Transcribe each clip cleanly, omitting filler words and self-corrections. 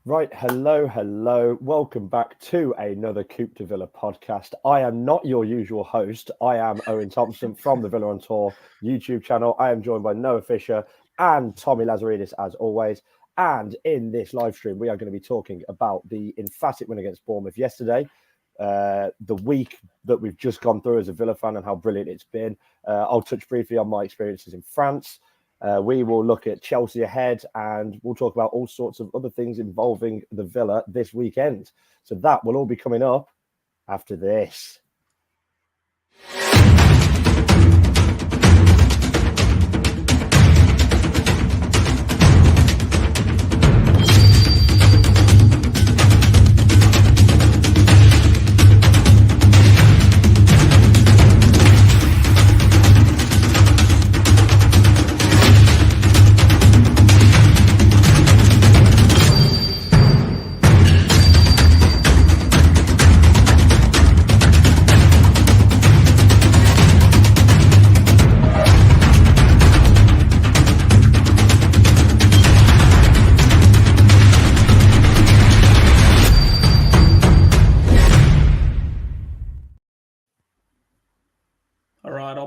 Right, hello. Welcome back to another Coupe de Villa podcast. I am not your usual host. I am Owen Thompson from the Villa on Tour YouTube channel. I am joined by Noah Fisher and Tommy Lazaridis as always. And in this live stream, we are going to be talking about the emphatic win against Bournemouth yesterday, the week that we've just gone through as a Villa fan and how brilliant it's been. I'll touch briefly on my experiences in France. We will look at Chelsea ahead and we'll talk about all sorts of other things involving the Villa this weekend. So that will all be coming up after this.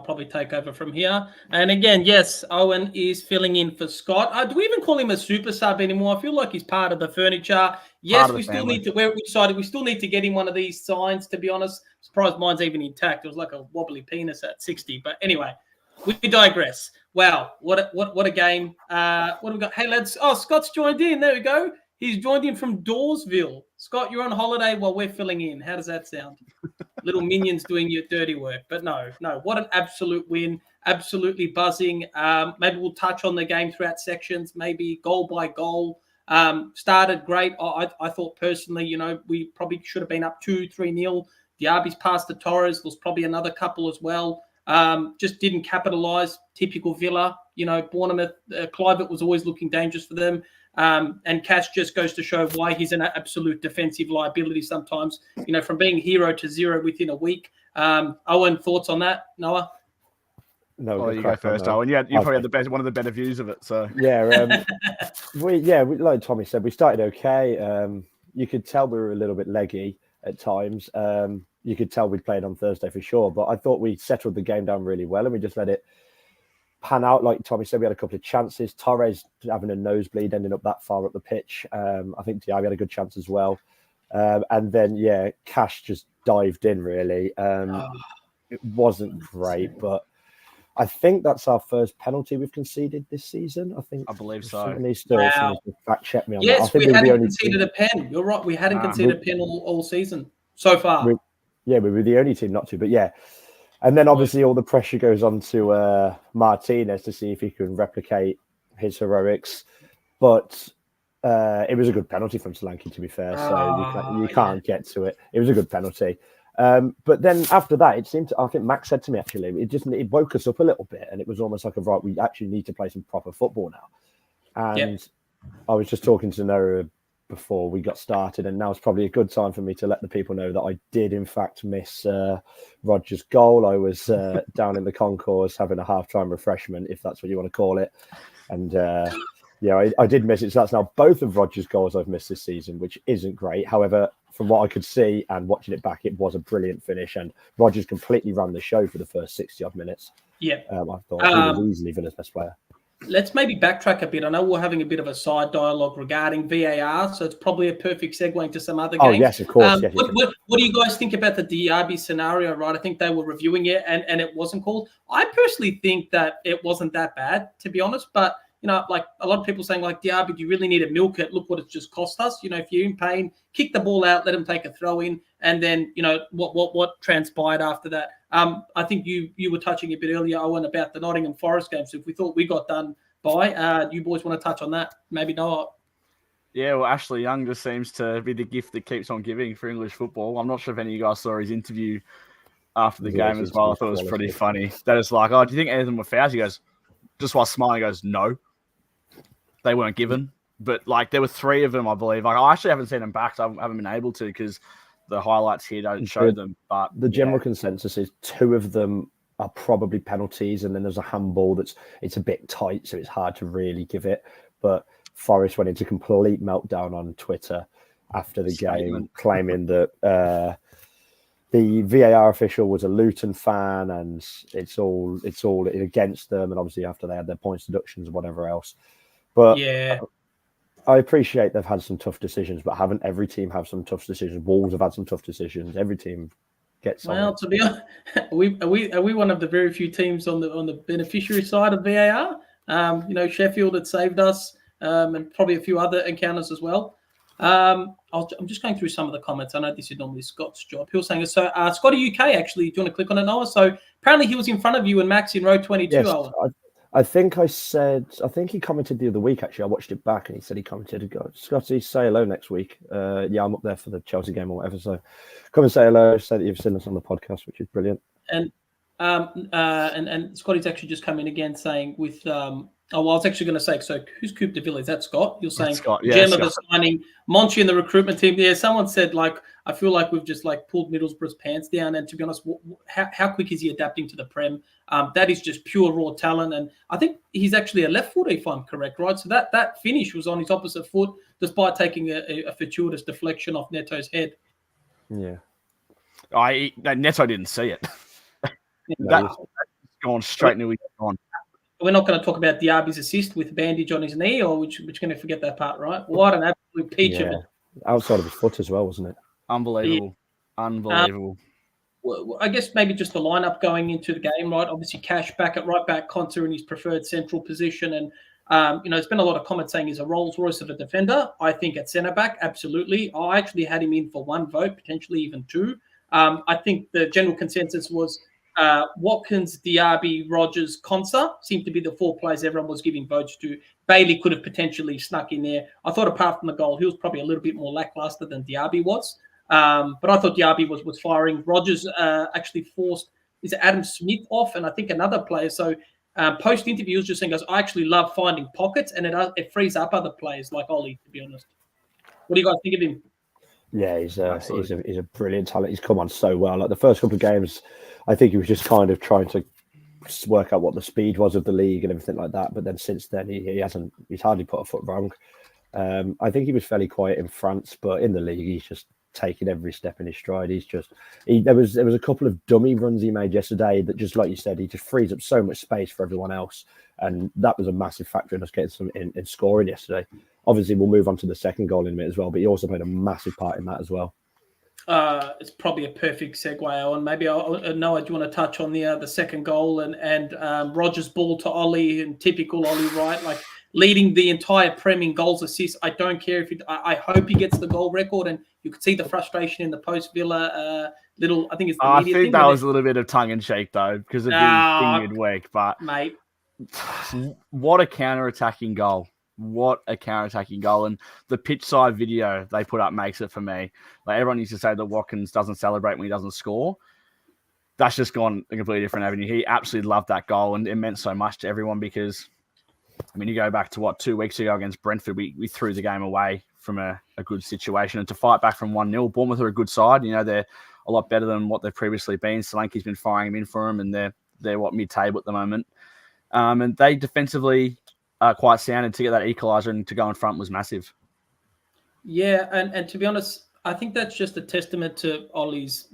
Probably take over from here. And again, yes, Owen is filling in for Scott. Do we even call him a super sub anymore? I feel like he's part of the furniture. Yes, we still need to. We're excited. We still need to get him one of these signs. To be honest, surprised mine's even intact. It was like a wobbly penis at 60. But anyway, we digress. Wow, what a game. What have we got? Hey lads. Oh, Scott's joined in. There we go. He's joined in from Dawesville. Scott, you're on holiday while we're filling in. How does that sound? Little minions doing your dirty work. But no. What an absolute win. Absolutely buzzing. Maybe we'll touch on the game throughout sections, maybe goal by goal. Started great. I thought personally, we probably should have been up 2-3-0. Diaby's pass to Torres was probably another couple as well. Just didn't capitalise. Typical Villa. Bournemouth, Clivert was always looking dangerous for them. And Cash just goes to show why he's an absolute defensive liability sometimes, from being 0 to 0 within a week. Owen, thoughts on that, Noah? No, you go first, Owen. You probably had one of the better views of it. So we like Tommy said, we started okay. You could tell we were a little bit leggy at times. You could tell we'd played on Thursday for sure, but I thought we settled the game down really well and we just let it pan out. Like Tommy said, we had a couple of chances. Torres having a nosebleed, ending up that far up the pitch. I think Diaby had a good chance as well. And then, Cash just dived in, really. It wasn't great, but I think that's our first penalty we've conceded this season. I believe so. Somebody still fact check me on that. Yes, we hadn't conceded a pen. You're right. We hadn't conceded a pen all season so far. We were the only team not to, but yeah. And then obviously all the pressure goes on to Martinez to see if he can replicate his heroics. But it was a good penalty from Solanke, to be fair. So you can't get to it. It was a good penalty. But then after that, it seemed to, I think Max said to me, actually, it woke us up a little bit. And it was almost like, right, we actually need to play some proper football now. And I was just talking to Noah before we got started, and now it's probably a good time for me to let the people know that I did in fact miss Roger's goal. I was down in the concourse having a half-time refreshment, if that's what you want to call it, and I did miss it. So that's now both of Roger's goals I've missed this season, which isn't great. However, from what I could see and watching it back, it was a brilliant finish, and Rogers completely ran the show for the first 60-odd minutes. I thought he was easily Villa's best player. Let's maybe backtrack a bit. I know we're having a bit of a side dialogue regarding VAR, so it's probably a perfect segue into some other games. Oh, yes, of course. What do you guys think about the Diaby scenario, right? I think they were reviewing it and it wasn't called. I personally think that it wasn't that bad, to be honest, but like a lot of people saying, like, Diaby, do you really need to milk it? Look what it's just cost us. If you're in pain, kick the ball out, let him take a throw in, and then what transpired after that. I think you were touching a bit earlier, Owen, about the Nottingham Forest game. So if we thought we got done by, you boys want to touch on that? Maybe not. Yeah, well, Ashley Young just seems to be the gift that keeps on giving for English football. I'm not sure if any of you guys saw his interview after the game as well. I thought it was pretty funny. That is like, do you think any of them were fouls? He goes, just while smiling, he goes, no. They weren't given. But, like, there were 3 of them, I believe. Like, I actually haven't seen them back, so I haven't been able to because the highlights here don't show them. But the general consensus is 2 of them are probably penalties, and then there's a handball it's a bit tight, so it's hard to really give it. But Forest went into complete meltdown on Twitter after the game, claiming that the VAR official was a Luton fan and it's all against them. And obviously after they had their points deductions and whatever else. But yeah, I appreciate they've had some tough decisions, but haven't every team have some tough decisions? Wolves have had some tough decisions. Every team gets. Well, to be honest, are we one of the very few teams on the beneficiary side of VAR? Sheffield had saved us, and probably a few other encounters as well. I'm just going through some of the comments. I know this is normally Scott's job. He was saying, so Scotty UK, actually, do you want to click on it, Noah? So apparently he was in front of you and Max in row 22. Yes, I think he commented the other week, actually. I watched it back and he said he commented, Scotty, say hello next week. Yeah, I'm up there for the Chelsea game or whatever. So come and say hello, say that you've seen us on the podcast, which is brilliant. And Scotty's actually just come in again saying with I was actually going to say, so who's Coupe de Ville? Is that Scott? You're saying Scott, yeah, Gem of the signing, Monchi and the recruitment team. Yeah, someone said, like, I feel like we've just like pulled Middlesbrough's pants down. And to be honest, how quick is he adapting to the Prem? That is just pure raw talent. And I think he's actually a left footer, if I'm correct, right? So that finish was on his opposite foot, despite taking a fortuitous deflection off Neto's head. Yeah. Neto didn't see it. That's gone straight into his on. We're not going to talk about Diaby's assist with a bandage on his knee, or we're going to forget that part, right? What an absolute peach of it. Outside of his foot as well, wasn't it? Unbelievable. Unbelievable. Well, I guess maybe just the lineup going into the game, right? Obviously, Cash back at right back, Conter in his preferred central position. And, there's been a lot of comments saying he's a Rolls Royce of a defender. I think at centre back, absolutely. I actually had him in for one vote, potentially even two. I think the general consensus was Watkins, Diaby, Rogers, Konsa seemed to be the four players everyone was giving votes to. Bailey could have potentially snuck in there. I thought apart from the goal, he was probably a little bit more lackluster than Diaby was. But I thought Diaby was firing. Rogers actually forced Adam Smith off and I think another player. So post-interview, he was just saying, I actually love finding pockets and it frees up other players like Ollie, to be honest. What do you guys think of him? Yeah, he's a brilliant talent. He's come on so well. Like the first couple of games, I think he was just kind of trying to work out what the speed was of the league and everything like that. But then since then, he's hardly put a foot wrong. I think he was fairly quiet in France, but in the league, he's just taking every step in his stride. There was a couple of dummy runs he made yesterday that, just like you said, he just frees up so much space for everyone else, and that was a massive factor in us getting some in scoring yesterday. Obviously, we'll move on to the second goal in a minute as well, but he also played a massive part in that as well. It's probably a perfect segue, Owen. Maybe Noah, do you want to touch on the second goal and Rogers' ball to Ollie and typical Ollie, right? Like leading the entire Prem in goals, assists. I don't care if I hope he gets the goal record, and you could see the frustration in the post Villa little. I think it's. I think that was a little bit of tongue in cheek though, because of the thing midweek. But mate, what a counter-attacking goal! What a counter-attacking goal. And the pitch side video they put up makes it for me. Like everyone used to say that Watkins doesn't celebrate when he doesn't score. That's just gone a completely different avenue. He absolutely loved that goal, and it meant so much to everyone because, I mean, you go back to 2 weeks ago against Brentford, we threw the game away from a good situation. And to fight back from 1-0, Bournemouth are a good side. They're a lot better than what they've previously been. Solanke's been firing them in for them, and they're mid-table at the moment. And they defensively quite sound, and to get that equaliser and to go in front was massive. Yeah, and to be honest, I think that's just a testament to Ollie's,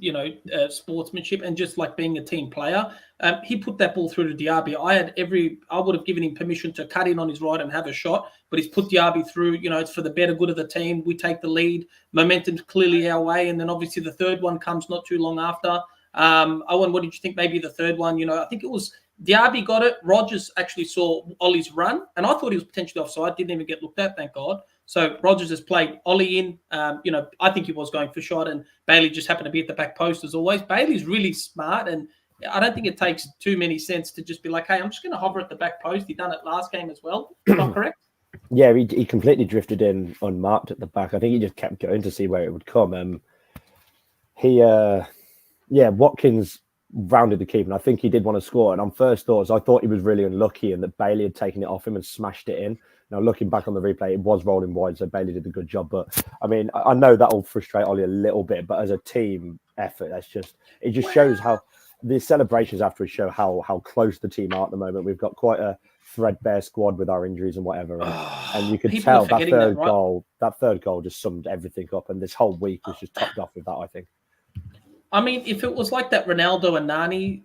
sportsmanship and just like being a team player. He put that ball through to Diaby. I would have given him permission to cut in on his right and have a shot, but he's put Diaby through. It's for the better good of the team. We take the lead. Momentum's clearly our way, and then obviously the third one comes not too long after. Owen, what did you think? Maybe the third one. I think it was. Diaby got it. Rogers actually saw Ollie's run, and I thought he was potentially offside. Didn't even get looked at, thank God. So Rogers has played Ollie in. I think he was going for shot, and Bailey just happened to be at the back post as always. Bailey's really smart, and I don't think it takes too many cents to just be like, hey, I'm just going to hover at the back post. He done it last game as well. Is that correct? Yeah, he completely drifted in unmarked at the back. I think he just kept going to see where it would come. Watkins rounded the keeper, and I think he did want to score. And on first thoughts, I thought he was really unlucky and that Bailey had taken it off him and smashed it in. Now, looking back on the replay, it was rolling wide, so Bailey did a good job. But I mean, I know that'll frustrate Ollie a little bit, but as a team effort, it just shows how the celebrations afterwards show how close the team are at the moment. We've got quite a threadbare squad with our injuries and whatever. And you could People tell are that forgetting third that, right? goal, just summed everything up. And this whole week was just topped off with that, I think. I mean, if it was like that Ronaldo and Nani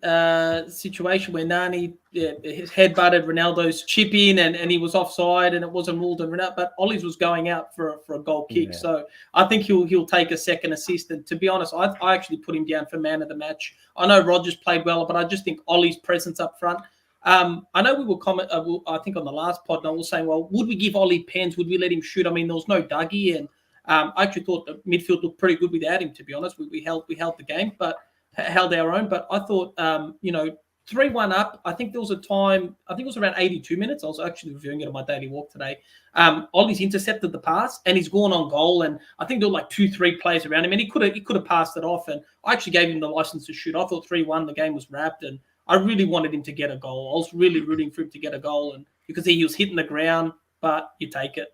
situation where Nani his head butted Ronaldo's chip in and he was offside and it wasn't ruled and Ronaldo, but Ollie's was going out for a goal kick. Yeah. So I think he'll take a second assist. And to be honest, I actually put him down for man of the match. I know Rogers played well, but I just think Ollie's presence up front. I know we will comment. I think on the last pod, I was saying, well, would we give Ollie pens? Would we let him shoot? I mean, there was no Dougie and. I actually thought the midfield looked pretty good without him, to be honest. We held the game, but held our own. But I thought, 3-1 up. I think there was a time, I think it was around 82 minutes. I was actually reviewing it on my daily walk today. Ollie's intercepted the pass and he's gone on goal. And I think there were like 2-3 players around him and he could have passed it off. And I actually gave him the license to shoot. I thought 3-1, the game was wrapped. And I really wanted him to get a goal. I was really rooting for him to get a goal. And because he was hitting the ground, but you take it.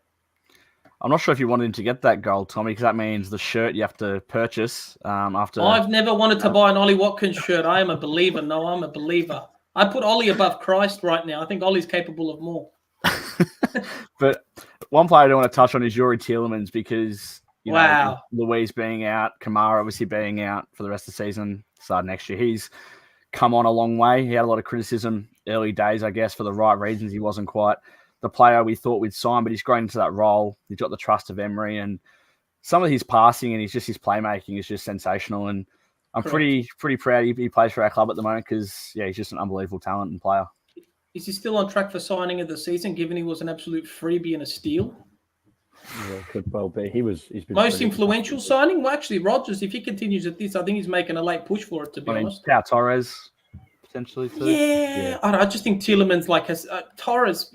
I'm not sure if you wanted him to get that goal, Tommy, because that means the shirt you have to purchase after. I've never wanted to buy an Ollie Watkins shirt. I am a believer. No, I'm a believer. I put Ollie above Christ right now. I think Ollie's capable of more. But one player I don't want to touch on is Yuri Tielemans because, wow, Louise being out, Kamara obviously being out for the rest of the season, start next year. He's come on a long way. He had a lot of criticism early days, I guess, for the right reasons. He wasn't quite the player we thought we'd sign, but he's grown into that role. He's got the trust of Emery, and some of his passing and his playmaking is just sensational. And I'm pretty proud he plays for our club at the moment because, he's just an unbelievable talent and player. Is he still on track for signing of the season, given he was an absolute freebie and a steal? Yeah, could well be. He's been most influential signing. Well, actually, Rogers, if he continues at this, I think he's making a late push for it. To be honest, Pau Torres. Potentially too. Yeah. I just think Tielemans has Torres.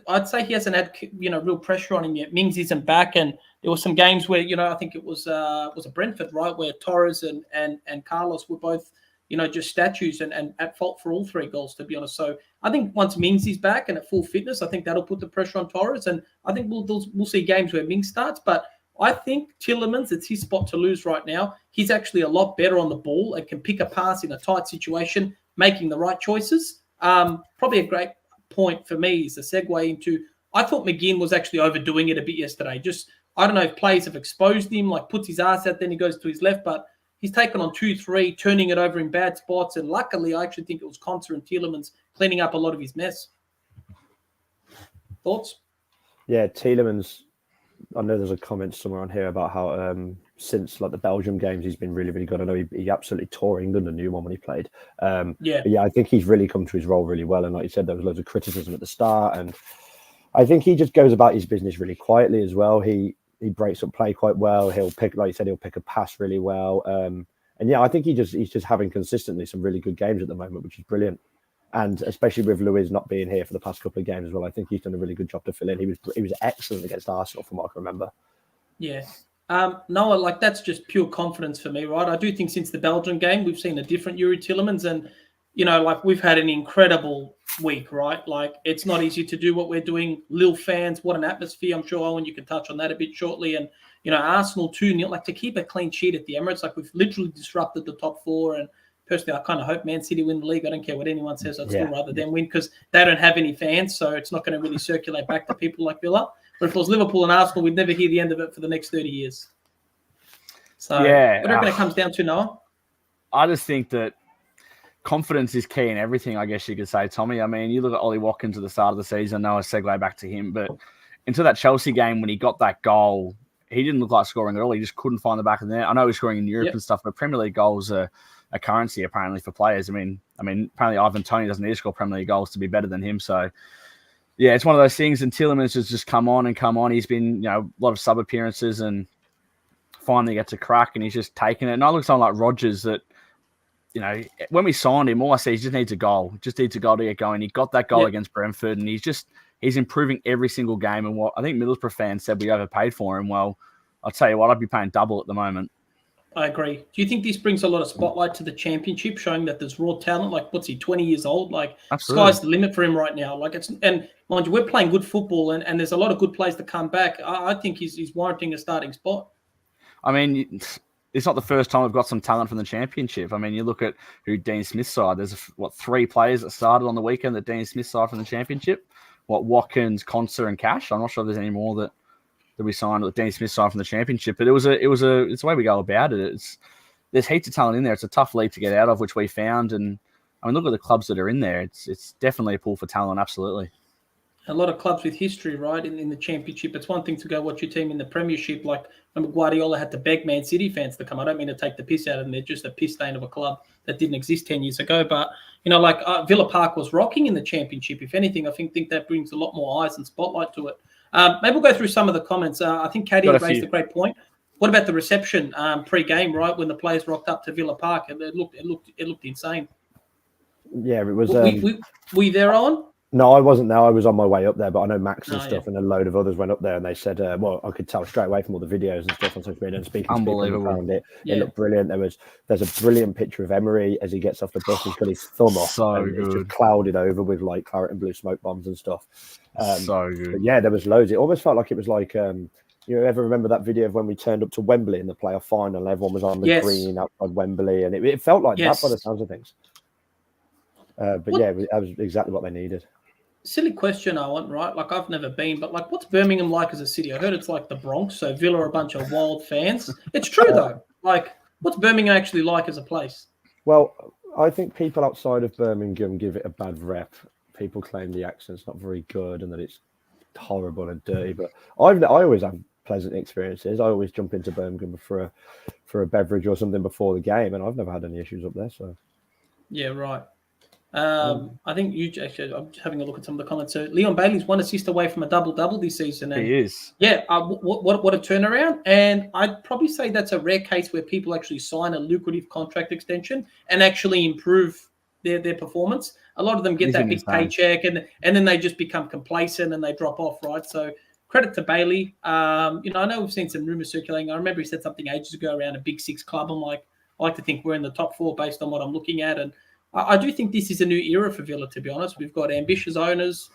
I'd say he hasn't had real pressure on him yet. Mings isn't back, and there were some games where I think it was a Brentford, right, where Torres and Carlos were both just statues and at fault for all 3 goals, to be honest. So I think once Mings is back and at full fitness, I think that'll put the pressure on Torres, and I think we'll see games where Mings starts, but. I think Tielemans, it's his spot to lose right now. He's actually a lot better on the ball and can pick a pass in a tight situation, making the right choices. Probably a great point for me is a segue into, I thought McGinn was actually overdoing it a bit yesterday. Just, I don't know if players have exposed him, like puts his ass out, then he goes to his left, but he's taken on 2-3, turning it over in bad spots. And luckily, I actually think it was Konsa and Tielemans cleaning up a lot of his mess. Thoughts? Yeah, Tielemans. I know there's a comment somewhere on here about how since like the Belgium games he's been really, really good. I know he absolutely tore England a new one when he played. I think he's really come to his role really well. And like you said, there was loads of criticism at the start, and I think he just goes about his business really quietly as well. He breaks up play quite well. He'll pick, like you said, he'll pick a pass really well. I think he's just having consistently some really good games at the moment, which is brilliant. And especially with Luiz not being here for the past couple of games as well, I think he's done a really good job to fill in. He was excellent against Arsenal, from what I can remember. Yeah. No, that's just pure confidence for me, right? I do think since the Belgian game, we've seen a different Yuri Tielemans, and we've had an incredible week, right? Like, it's not easy to do what we're doing. Lille fans, what an atmosphere! I'm sure, Owen, you can touch on that a bit shortly. And Arsenal 2-0, to keep a clean sheet at the Emirates, we've literally disrupted the top 4. And personally, I kind of hope Man City win the league. I don't care what anyone says. I'd still rather them win because they don't have any fans, so it's not going to really circulate back to people like Villa. But if it was Liverpool and Arsenal, we'd never hear the end of it for the next 30 years. So what do you reckon it comes down to, Noah? I just think that confidence is key in everything, I guess you could say, Tommy. I mean, you look at Ollie Watkins at the start of the season, Noah, segue back to him, but until that Chelsea game when he got that goal, he didn't look like scoring at all. He just couldn't find the back of the net. I know he's scoring in Europe and stuff, but Premier League goals are a currency apparently for players. I mean, apparently Ivan Toney doesn't need to score Premier League goals to be better than him. So, yeah, it's one of those things. And Tielemans has just come on. He's been, a lot of sub appearances and finally gets a crack, and he's just taken it. And I look at someone like Rogers that, when we signed him, all I see is he just needs a goal. Just needs a goal to get going. He got that goal against Brentford, and he's improving every single game. And what I think Middlesbrough fans said we overpaid for him. Well, I'll tell you what, I'd be paying double at the moment. I agree. Do you think this brings a lot of spotlight to the championship, showing that there's raw talent? What's he, 20 years old? Absolutely. Sky's the limit for him right now. And mind you, we're playing good football, and there's a lot of good players to come back. I think he's warranting a starting spot. I mean, it's not the first time we've got some talent from the championship. I mean, you look at who Dean Smith's side. There's 3 players that started on the weekend that Dean Smith's side from the championship. Watkins, Conser, and Cash. I'm not sure if there's any more that we signed, or Danny Smith signed from the Championship. But it's the way we go about it. There's heaps of talent in there. It's a tough league to get out of, which we found. And I mean, look at the clubs that are in there. It's definitely a pool for talent, absolutely. A lot of clubs with history, right, in the Championship. It's one thing to go watch your team in the Premiership. Like, remember Guardiola had to beg Man City fans to come. I don't mean to take the piss out of them. They're just a piss stain of a club that didn't exist 10 years ago. But, Villa Park was rocking in the Championship. If anything, I think that brings a lot more eyes and spotlight to it. Maybe we'll go through some of the comments. I think Caddy raised a great point. What about the reception pre-game, right, when the players rocked up to Villa Park? And it looked insane. Yeah, it was. Were you there, Owen? No, I wasn't there. I was on my way up there, but I know Max and stuff and a load of others went up there, and they said, I could tell straight away from all the videos and stuff on social media and speaking to people around it. Yeah. It looked brilliant. There's a brilliant picture of Emery as he gets off the bus. He's got his thumb off. So good. It's just clouded over with like claret and blue smoke bombs and stuff. So good. But yeah, there was loads. It almost felt like it was like, you ever remember that video of when we turned up to Wembley in the playoff final and everyone was on the green outside Wembley, and it felt like that by the sounds of things. That was exactly what they needed. Silly question, Owen, right? Like, I've never been, but like, what's Birmingham like as a city? I heard it's like the Bronx, so Villa are a bunch of wild fans. It's true, though. Like, what's Birmingham actually like as a place? Well, I think people outside of Birmingham give it a bad rep. People claim the accent's not very good and that it's horrible and dirty, but I always have pleasant experiences. I always jump into Birmingham for a beverage or something before the game, and I've never had any issues up there. So, yeah, right. I think I'm just having a look at some of the comments. So Leon Bailey's 1 assist away from a double-double this season. And he is. Yeah, what a turnaround. And I'd probably say that's a rare case where people actually sign a lucrative contract extension and actually improve their performance. A lot of them get that big paycheck and then they just become complacent and they drop off, right? So credit to Bailey. I know we've seen some rumors circulating. I remember he said something ages ago around a Big Six club. I'm like, I like to think we're in the top 4 based on what I'm looking at. And I do think this is a new era for Villa, to be honest. We've got ambitious owners,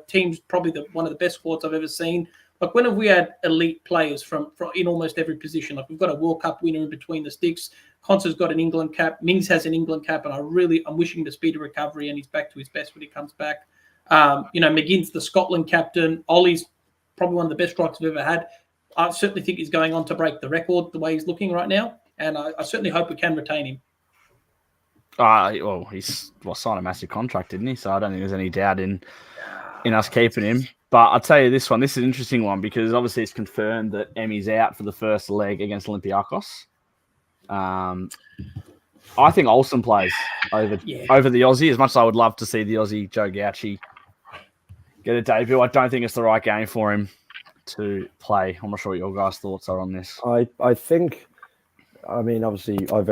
teams, probably one of the best squads I've ever seen. Like, when have we had elite players from in almost every position? Like, we've got a World Cup winner in between the sticks. Conser's got an England cap. Mings has an England cap, and I'm wishing the speedy recovery, and he's back to his best when he comes back. McGinn's the Scotland captain. Ollie's probably one of the best strikers we've ever had. I certainly think he's going on to break the record the way he's looking right now, and I certainly hope we can retain him. He's signed a massive contract, didn't he? So I don't think there's any doubt in us keeping him. But I'll tell you this one. This is an interesting one because obviously it's confirmed that Emmy's out for the first leg against Olympiacos. I think Olsen plays over the Aussie. As much as I would love to see the Aussie Joe Gauci get a debut, I don't think it's the right game for him to play. I'm not sure what your guys' thoughts are on this. I think. I mean, obviously, I've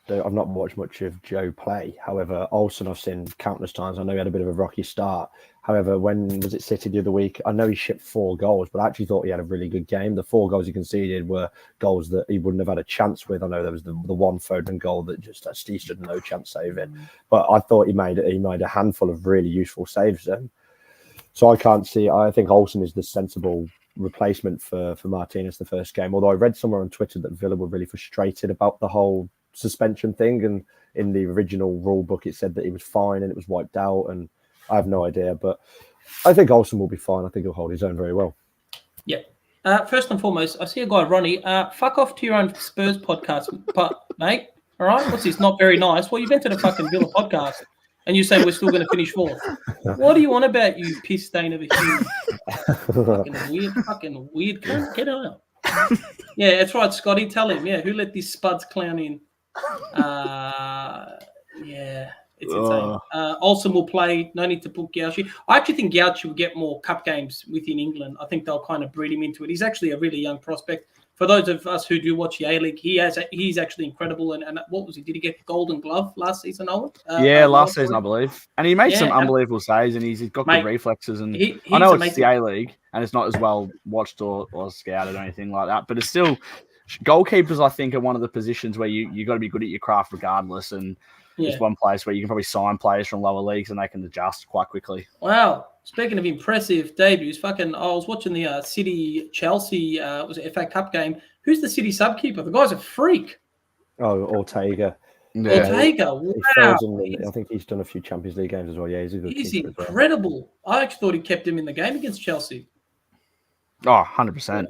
not watched much of Joe play. However, Olsen I've seen countless times. I know he had a bit of a rocky start. However, when was it City the other week? I know he shipped 4 goals, but I actually thought he had a really good game. The 4 goals he conceded were goals that he wouldn't have had a chance with. I know there was the one Foden goal that just he stood no chance saving, but I thought he made a handful of really useful saves then. So I can't see. I think Olsen is the sensible replacement for Martinez the first game, although I read somewhere on Twitter that Villa were really frustrated about the whole suspension thing, and in the original rule book it said that he was fine and it was wiped out, and I have no idea, but I think Olsen will be fine. I think he'll hold his own very well. Yeah. First and foremost, I see a guy, Ronnie, fuck off to your own Spurs podcast, mate. All right? What's this? Not very nice. Well, you've entered a fucking Villa podcast and you say we're still going to finish 4th. What do you want about, you piss stain of a human? Fucking weird. Get out. Yeah, that's right, Scotty. Tell him. Yeah, who let this Spuds clown in? Yeah, it's insane. Olsen will play. No need to put Gauci. I actually think Gauci will get more cup games within England. I think they'll kind of breed him into it. He's actually a really young prospect. For those of us who do watch the A-League, he's actually incredible. And what was he? Did he get Golden Glove last season, Owen? Last season, I believe. And he made some unbelievable saves, and he's got good reflexes. And I know it's the A-League, and it's not as well watched or scouted or anything like that, but it's still goalkeepers. I think are one of the positions where you got to be good at your craft regardless. And it's one place where you can probably sign players from lower leagues and they can adjust quite quickly. Wow. Speaking of impressive debuts, I was watching the City-Chelsea, was it FA Cup game. Who's the City sub-keeper? The guy's a freak. Oh, Ortega. Ortega, wow. I think he's done a few Champions League games as well. Yeah, he's a good keeper incredible. I actually thought he kept him in the game against Chelsea. Oh, 100%.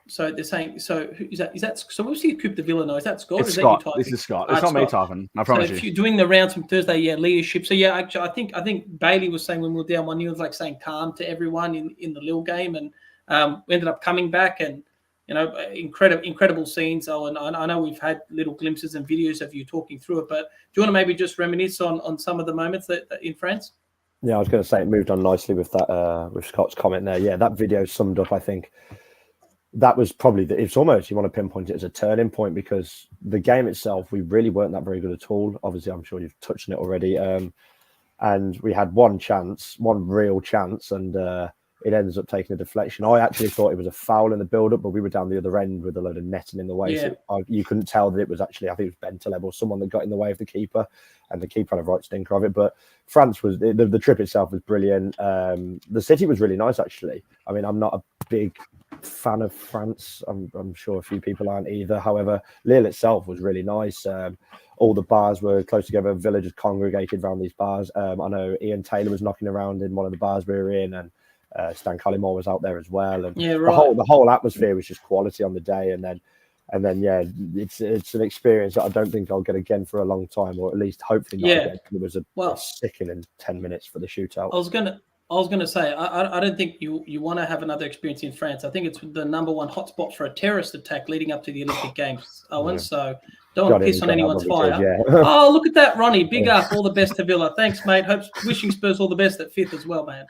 So they're saying, so is that so we'll see Coop de Villa now. Is that Scott? It's is Scott. That you this is Scott. It's not me typing. I promise you. If you're doing the rounds from Thursday, leadership. So actually I think Bailey was saying when we were down 1-0, was like saying calm to everyone in the Lille game, and we ended up coming back, and incredible scenes. And I know we've had little glimpses and videos of you talking through it, but do you want to maybe just reminisce on some of the moments that in France? Yeah, I was going to say it moved on nicely with that with Scott's comment there. Yeah, that video summed up, I think. That was probably it's almost, you want to pinpoint it as a turning point, because the game itself, we really weren't that very good at all. Obviously, I'm sure you've touched on it already. And we had one real chance, and it ends up taking a deflection. I actually thought it was a foul in the build-up, but we were down the other end with a load of netting in the way. Yeah. So you couldn't tell that it was actually, I think it was Bentaleb or someone that got in the way of the keeper, and the keeper had a right stinker of it. But France was, the trip itself was brilliant. The city was really nice, actually. I mean, I'm not a big fan of France. I'm sure a few people aren't either. However, Lille itself was really nice. All the bars were close together. Villagers congregated around these bars. I know Ian Taylor was knocking around in one of the bars we were in, and Stan Collymore was out there as well. And the whole atmosphere was just quality on the day. And then it's an experience that I don't think I'll get again for a long time, or at least hopefully not again. It was a sickening 10 minutes for the shootout. I was gonna say I don't think you want to have another experience in France. I think it's the number one hotspot for a terrorist attack leading up to the Olympic Games, Owen. Yeah. So don't want to piss on anyone's fire. Oh, look at that, Ronnie! Big up, all the best to Villa. Thanks, mate. Wishing Spurs all the best at 5th as well, man.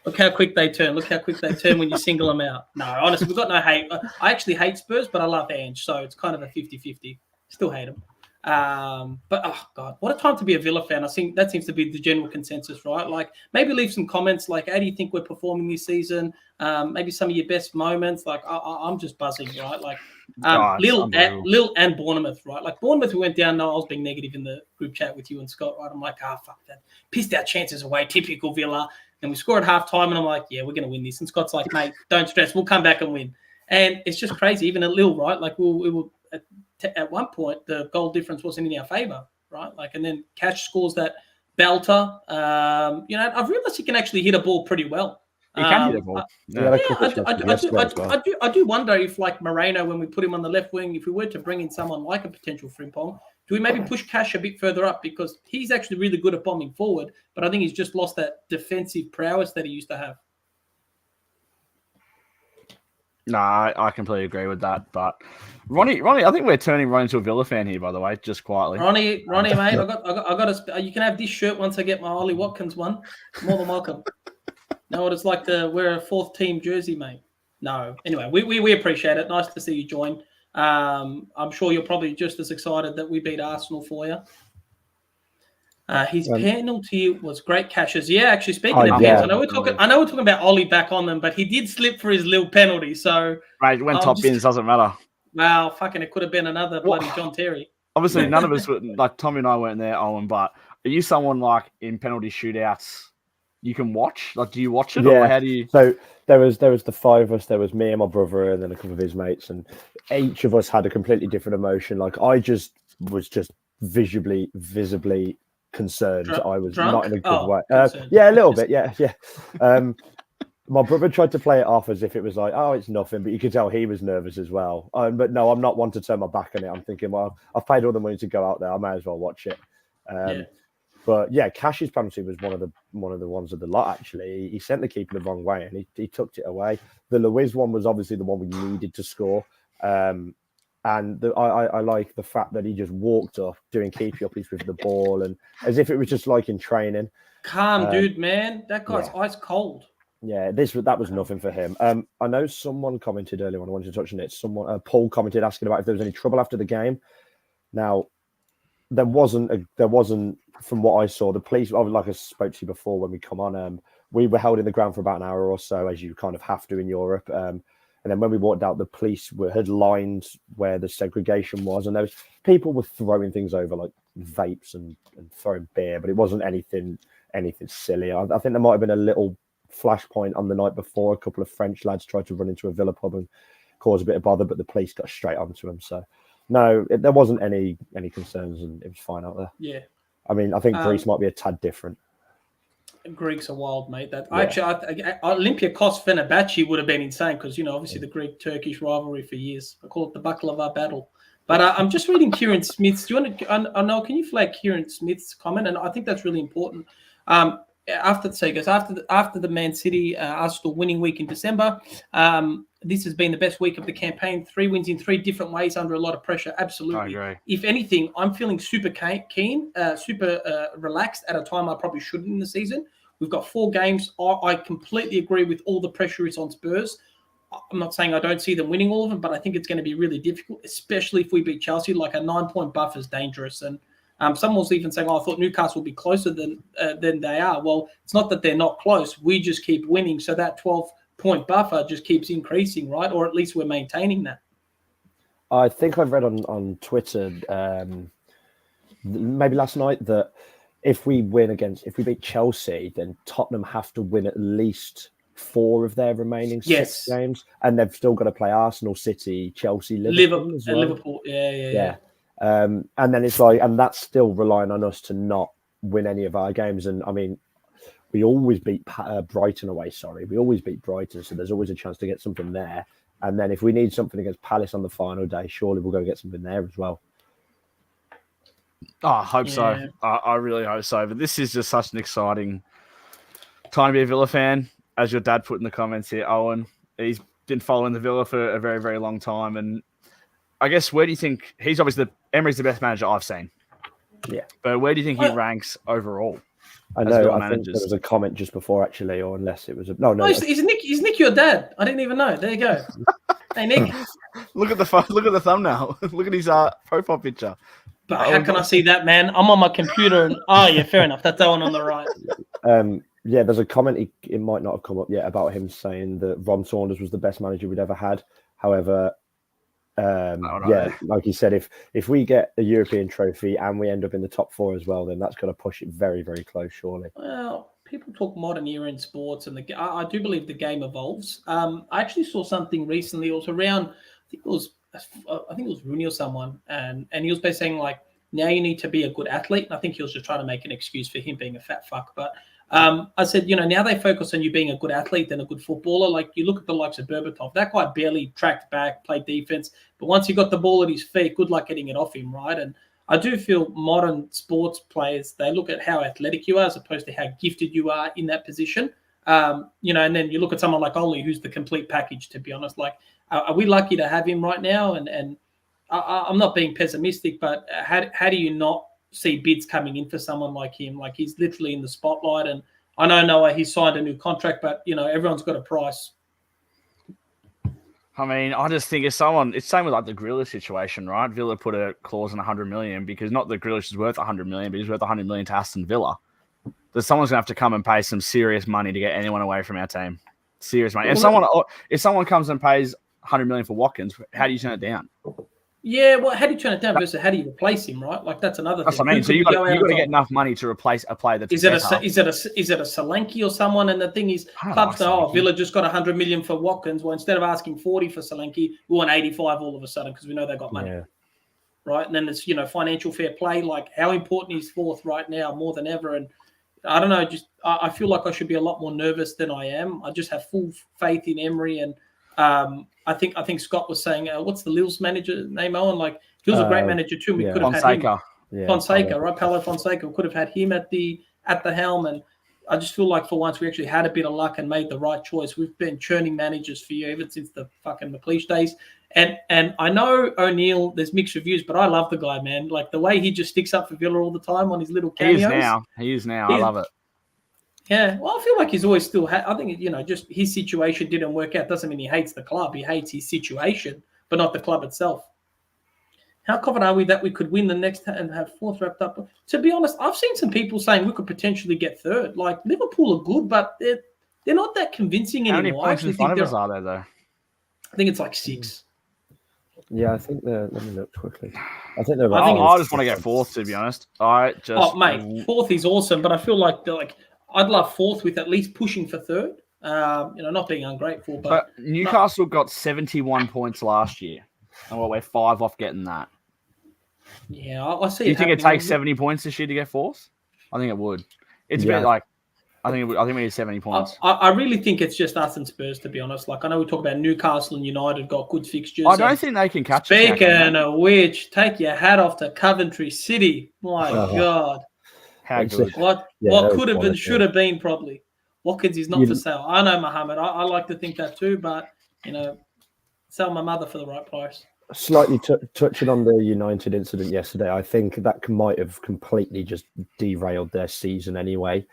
Look how quick they turn. Look how quick they turn when you single them out. No, honestly, we've got no hate. I actually hate Spurs, but I love Ange, so it's kind of a 50-50. Still hate them. But oh god, what a time to be a Villa fan. I think that seems to be the general consensus, right? Like, maybe leave some comments like, how do you think we're performing this season? Maybe some of your best moments. Like, I'm just buzzing, right? Like, Lille and Bournemouth, right? Like, Bournemouth, we went down. No, I was being negative in the group chat with you and Scott, right? I'm like, fuck that, pissed our chances away, typical Villa. And we score at halftime, and I'm like, yeah, we're gonna win this. And Scott's like, mate, don't stress, we'll come back and win. And it's just crazy, even at Lille, right? Like, we will. At one point, the goal difference wasn't in our favor, right? Like, and then Cash scores that belter. I've realized he can actually hit a ball pretty well. He can hit a ball. I do wonder if, like Moreno, when we put him on the left wing, if we were to bring in someone like a potential Frimpong, do we maybe push Cash a bit further up, because he's actually really good at bombing forward, but I think he's just lost that defensive prowess that he used to have. No, I completely agree with that. But Ronnie, I think we're turning Ronnie into a Villa fan here, by the way, just quietly. Ronnie, mate, I got. You can have this shirt once I get my Ollie Watkins one. More than welcome. Know what it's like to wear a 4th team jersey, mate? No. Anyway, we appreciate it. Nice to see you join. I'm sure you're probably just as excited that we beat Arsenal for you. His penalty was great, Cashes. Yeah, actually, speaking of pens, I know we're talking about Ollie back on them, but he did slip for his little penalty. So right, when top bins doesn't matter. Wow, fucking, it could have been another bloody John Terry. Obviously, none of us were, like Tommy and I weren't there, Owen. But are you someone like in penalty shootouts you can watch? Like, do you watch it, or how do you? So there was the 5 of us. There was me and my brother, and then a couple of his mates, and each of us had a completely different emotion. Like, I was visibly concerned. I was drunk? Not in a good way. Yeah, a little bit. Yeah. My brother tried to play it off as if it was like, oh, it's nothing, but you could tell he was nervous as well. But no, I'm not one to turn my back on it. I'm thinking, well, I've paid all the money to go out there. I may as well watch it. But yeah, Cash's penalty was one of the ones of the lot. Actually, he sent the keeper the wrong way, and he tucked it away. The Luiz one was obviously the one we needed to score. And I like the fact that he just walked up doing keepy uppies with the ball, and as if it was just like in training. Calm, dude, man. That guy's ice cold. Yeah, that was nothing for him. I know someone commented earlier when I wanted to touch on it. Paul commented asking about if there was any trouble after the game. Now, there wasn't. From what I saw, the police. Like I spoke to you before when we come on. We were held in the ground for about an hour or so, as you kind of have to in Europe. And then when we walked out, the police had lined where the segregation was, and there was people were throwing things over like vapes and throwing beer, but it wasn't anything silly. I think there might have been a little flashpoint on the night before. A couple of French lads tried to run into a Villa pub and cause a bit of bother, but the police got straight onto them. So No, there wasn't any concerns, and it was fine out there. Yeah. I mean, I think Greece might be a tad different. Greeks are wild, mate. Olympiacos Fenerbahce would have been insane because, obviously the Greek-Turkish rivalry for years. I call it the baklava battle. But I'm just reading Kieran Smith's. Do you want to? I know. Can you flag Kieran Smith's comment? And I think that's really important. After the Man City Arsenal winning week in December, this has been the best week of the campaign. 3 wins in 3 different ways under a lot of pressure. Absolutely. I agree. If anything, I'm feeling super keen, super relaxed at a time I probably shouldn't in the season. We've got 4 games. I completely agree with all the pressure is on Spurs. I'm not saying I don't see them winning all of them, but I think it's going to be really difficult, especially if we beat Chelsea. Like a 9-point buffer is dangerous. And someone was even saying, I thought Newcastle would be closer than they are. Well, it's not that they're not close. We just keep winning. So that 12-point buffer just keeps increasing, right? Or at least we're maintaining that. I think I've read on Twitter, maybe last night, that if we beat Chelsea, then Tottenham have to win at least 4 of their remaining 6 games, and they've still got to play Arsenal, City, Chelsea, Liverpool as well. Liverpool. Yeah. And then it's like, and that's still relying on us to not win any of our games. And I mean, we always beat Brighton away. We always beat Brighton, so there's always a chance to get something there. And then if we need something against Palace on the final day, surely we'll go get something there as well. Oh, I hope so. I really hope so. But this is just such an exciting time to be a Villa fan. As your dad put in the comments here, Owen, he's been following the Villa for a very, very long time. And I guess, where do you think he's obviously Emery's the best manager I've seen? Yeah. But where do you think he ranks overall? I know. I think there was a comment just before, actually, or unless it was a no. Is Nick your dad? I didn't even know. There you go. Hey, Nick. Look at the thumbnail. Look at his profile picture. But how can I see that, man? I'm on my computer. And fair enough. That's Owen on the right. Yeah, there's a comment. It might not have come up yet about him saying that Ron Saunders was the best manager we'd ever had. However, like he said, if we get a European trophy and we end up in the top 4 as well, then that's going to push it very, very close, surely. Well, people talk modern era in sports, and I do believe the game evolves. I actually saw something recently. It was around, I think it was Rooney or someone, and he was basically saying, like, now you need to be a good athlete. And I think he was just trying to make an excuse for him being a fat fuck, but. I said, now they focus on you being a good athlete and a good footballer. Like, you look at the likes of Berbatov, that guy barely tracked back, played defense. But once he got the ball at his feet, good luck getting it off him, right? And I do feel modern sports players, they look at how athletic you are as opposed to how gifted you are in that position. And then you look at someone like Oli, who's the complete package, to be honest. Like, are we lucky to have him right now? And I'm not being pessimistic, but how do you not see bids coming in for someone like him? Like, he's literally in the spotlight, and I know Noah, he signed a new contract, but everyone's got a price. I mean, I just think it's same with like the Grealish situation, right? Villa put a clause in 100 million because not that Grealish is worth 100 million, but he's worth 100 million to Aston Villa. That someone's gonna have to come and pay some serious money to get anyone away from our team. Serious money. If someone comes and pays 100 million for Watkins, how do you turn it down? Yeah, well, how do you turn it down versus how do you replace him, right? Like, that's another thing. That's what I mean. So you've got to get enough money to replace a player that's is it a Solanke or someone? And the thing is, clubs know, Villa just got 100 million for Watkins. Well, instead of asking 40 for Solanke, we want 85 all of a sudden because we know they got money. Yeah. Right? And then it's, financial fair play. Like, how important is fourth right now more than ever? And I don't know, I feel like I should be a lot more nervous than I am. I just have full faith in Emery, and I think Scott was saying, what's the Lille's manager name, Owen? Like, he was a great manager too. We could have had him. Fonseca, right? Paulo Fonseca. We could have had him at the helm, and I just feel like for once we actually had a bit of luck and made the right choice. We've been churning managers for you ever since the fucking McLeish days. And I know O'Neill, there's mixed reviews, but I love the guy, man. Like, the way he just sticks up for Villa all the time on his little cameos. He is now. I love it. Yeah, well, I feel like he's always still. I think just his situation didn't work out. Doesn't mean he hates the club. He hates his situation, but not the club itself. How confident are we that we could win the next and have fourth wrapped up? To be honest, I've seen some people saying we could potentially get third. Like, Liverpool are good, but they're not that convincing anymore. How many points in front of us are there, though? I think it's like 6. Yeah, I think they're. Let me look quickly. I just want to get fourth, to be honest. Fourth is awesome, but I feel like I'd love fourth with at least pushing for third. Not being ungrateful, but Newcastle got 71 points last year, and we're 5 off getting that. Yeah, I see. Do you think it takes 70 points this year to get fourth? I think it would. It's a bit like I think we need 70 points. I really think it's just us and Spurs, to be honest. Like I know we talk about Newcastle and United got good fixtures. I don't think they can catch us. Speaking of which, take your hat off to Coventry City. My God, how good! What could have been, should have been, probably. Watkins is not for sale. I know, Mohammed. I like to think that too, but sell my mother for the right price. Slightly touching on the United incident yesterday, I think that might have completely just derailed their season anyway.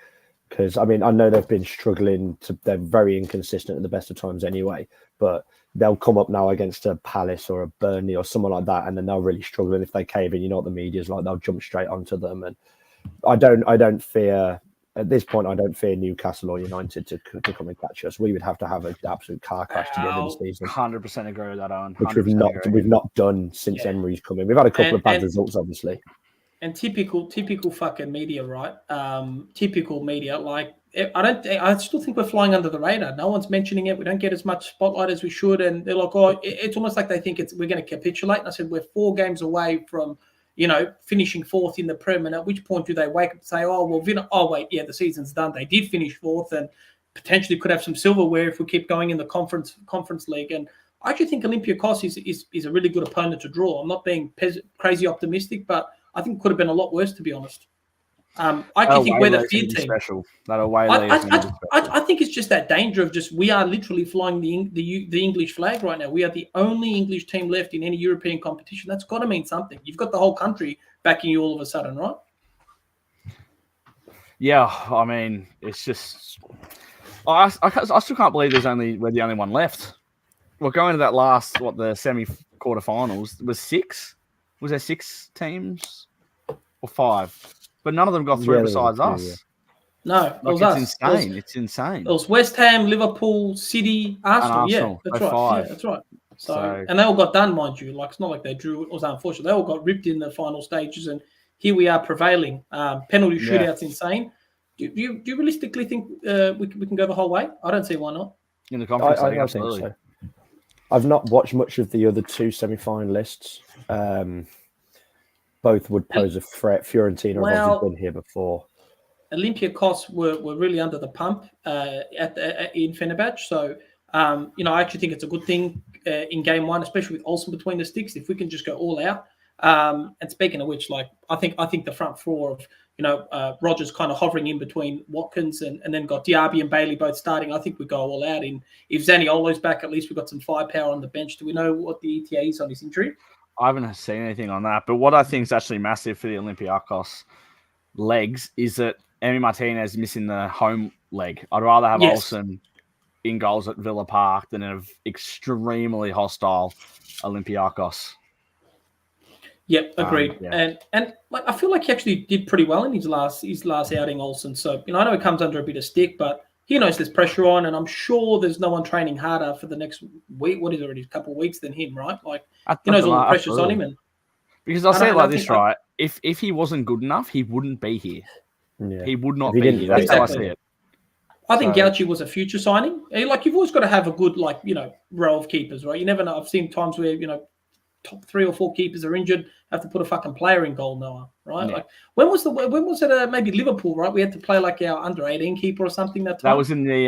Because, I mean, I know they've been struggling. They're very inconsistent at the best of times anyway. But they'll come up now against a Palace or a Burnley or someone like that, and then they'll really struggle. And if they cave in, you know what the media's like, they'll jump straight onto them. And I don't fear, at this point, I don't fear Newcastle or United to come and catch us. We would have to have an absolute car crash to the end of the season. 100% agree with that, Owen. Which we've not done since Emery's come in. We've had a couple of bad results, obviously. And typical fucking media, right? Typical media. Like I still think we're flying under the radar. No one's mentioning it. We don't get as much spotlight as we should. And they're like, oh, it's almost like they think we're going to capitulate. And I said, we're 4 games away from, finishing fourth in the Prem. And at which point do they wake up and say, oh, well, the season's done. They did finish fourth and potentially could have some silverware if we keep going in the conference league. And I actually think Olympiacos is a really good opponent to draw. I'm not being crazy optimistic, but I think it could have been a lot worse, to be honest. I actually think we're the fear team. Special. I think it's just that danger of we are literally flying the English flag right now. We are the only English team left in any European competition. That's got to mean something. You've got the whole country backing you all of a sudden, right? Yeah, I mean, it's just I still can't believe we're the only one left. We're going to that last the semi-quarterfinals. Was 6? Was there 6 teams or 5? But none of them got through besides us. Yeah. No, it was us. Insane. It's insane. It was West Ham, Liverpool, City, Arsenal. Yeah, that's right. 5. Yeah, that's right. So, and they all got done, mind you. Like, it's not like they drew. It was unfortunate. They all got ripped in the final stages, and here we are prevailing. Penalty shootouts, insane. Do you realistically think we can go the whole way? I don't see why not. In the conference, I think so. I've not watched much of the other 2 semi-finalists. Both would pose a threat. Fiorentina have obviously been here before. Olympiacos were really under the pump in Fenerbahce. So, I actually think it's a good thing in game 1, especially with Olsen between the sticks, if we can just go all out. And speaking of which, I think the front four of Rodgers kind of hovering in between Watkins and then got Diaby and Bailey both starting. I think we go all out. If Zaniolo's back, at least we've got some firepower on the bench. Do we know what the ETA is on his injury? I haven't seen anything on that. But what I think is actually massive for the Olympiacos legs is that Emi Martinez missing the home leg. I'd rather have Olsen in goals at Villa Park than an extremely hostile Olympiacos. Yep, agreed. And I feel like he actually did pretty well in his last outing, Olsen. So I know he comes under a bit of stick, but he knows there's pressure on, and I'm sure there's no one training harder for the next week. What is it already? A couple of weeks than him, right? Like he knows all the pressure's on him. And because I'll say it like this, right? If he wasn't good enough, he wouldn't be here. Yeah. He would not be here. That's how I see it. I think Gauci was a future signing. You've always got to have a good row of keepers, right? You never know. I've seen times where top 3 or 4 keepers are injured, have to put a fucking player in goal, Noah, right? Yeah. When was it? Maybe Liverpool, right? We had to play our under 18 keeper or something that time. That was in the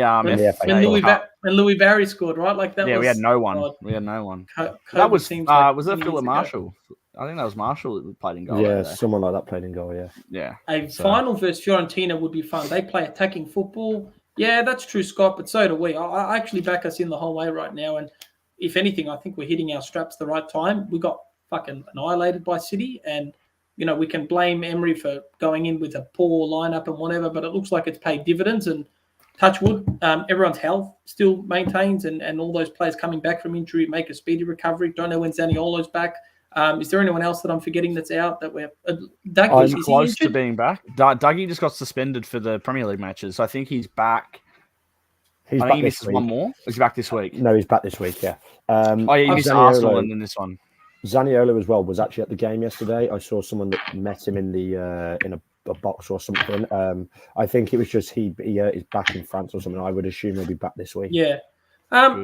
when Louis Barry scored, right? We had no one. We had no one. That was that Philip Marshall? I think that was Marshall that played in goal. Yeah, someone like that played in goal. Yeah. A final versus Fiorentina would be fun. They play attacking football. Yeah, that's true, Scott. But so do we. I actually back us in the whole way right now. And if anything, I think we're hitting our straps the right time. We got fucking annihilated by City, and we can blame Emery for going in with a poor lineup and whatever. But it looks like it's paid dividends. And touch wood, everyone's health still maintains, and all those players coming back from injury make a speedy recovery. Don't know when Zaniolo's back. Is there anyone else that I'm forgetting that's out that we're Dougie, I'm close to being back. Dougie just got suspended for the Premier League matches. I think he's back. I think he misses one more. Is he back this week? No, he's back this week, yeah. He missed Arsenal and then this one. Zaniolo as well was actually at the game yesterday. I saw someone that met him in the in a box or something. I think it was just he is back in France or something. I would assume he'll be back this week. Yeah.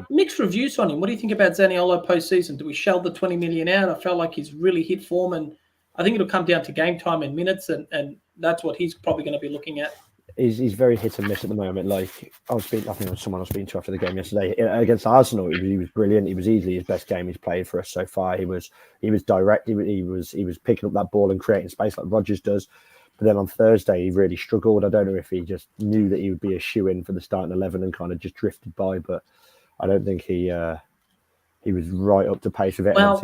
Mixed reviews on him. What do you think about Zaniolo post-season? Do we shell the 20 million out? I felt like he's really hit form, and I think it'll come down to game time and minutes, and that's what he's probably going to be looking at. He's very hit and miss at the moment. Like I think it was someone I was speaking to after the game yesterday against Arsenal. He was brilliant. He was easily his best game he's played for us so far. He was direct. He was picking up that ball and creating space like Rodgers does. But then on Thursday he really struggled. I don't know if he just knew that he would be a shoe-in for the starting 11 and kind of just drifted by. But I don't think he was right up to pace with it. Well,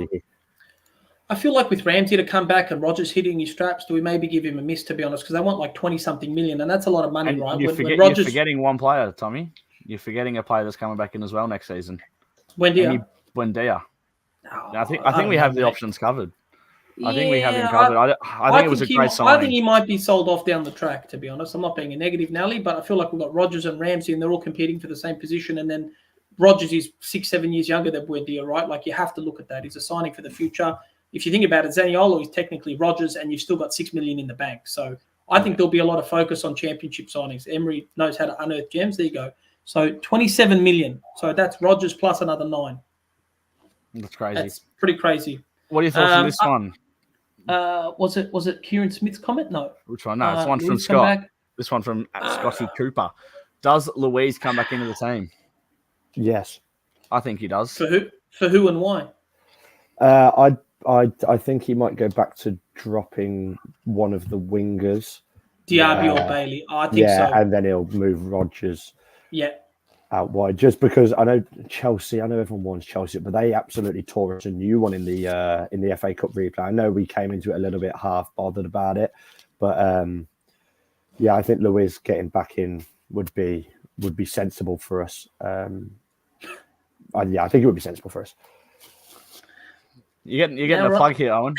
I feel like with Ramsey to come back and Rodgers hitting his straps, do we maybe give him a miss, to be honest? Because they want like 20-something million, and that's a lot of money, right? You're forgetting one player, Tommy. You're forgetting a player that's coming back in as well next season. Buendia. I think we have the options covered. I think we have him covered. I think it was a great signing. I think he might be sold off down the track, to be honest. I'm not being a negative Nelly, but I feel like we've got Rodgers and Ramsey, and they're all competing for the same position. And then Rodgers is 6-7 years younger than Buendia, right? Like you have to look at that. He's a signing for the future. If you think about it, Zaniolo is technically Rodgers, and you've still got $6 million in the bank. So I think there'll be a lot of focus on championship signings. Emery knows how to unearth gems. There you go. So 27 million. So that's Rodgers plus another 9. That's crazy. That's pretty crazy. What are your thoughts on this one? Was it Kieran Smith's comment? No. Which one? No, it's one from Scott. This one from Scotty Cooper. Does Louise come back into the team? Yes. I think he does. For who and why? I think he might go back to dropping one of the wingers. Diaby or Bailey. I think so. Yeah, and then he'll move Rodgers out wide. Just because I know Chelsea, I know everyone wants Chelsea, but they absolutely tore us a new one in the FA Cup replay. I know we came into it a little bit half bothered about it, but I think Luiz getting back in would be sensible for us. I think it would be sensible for us. You're getting a plug here, Owen.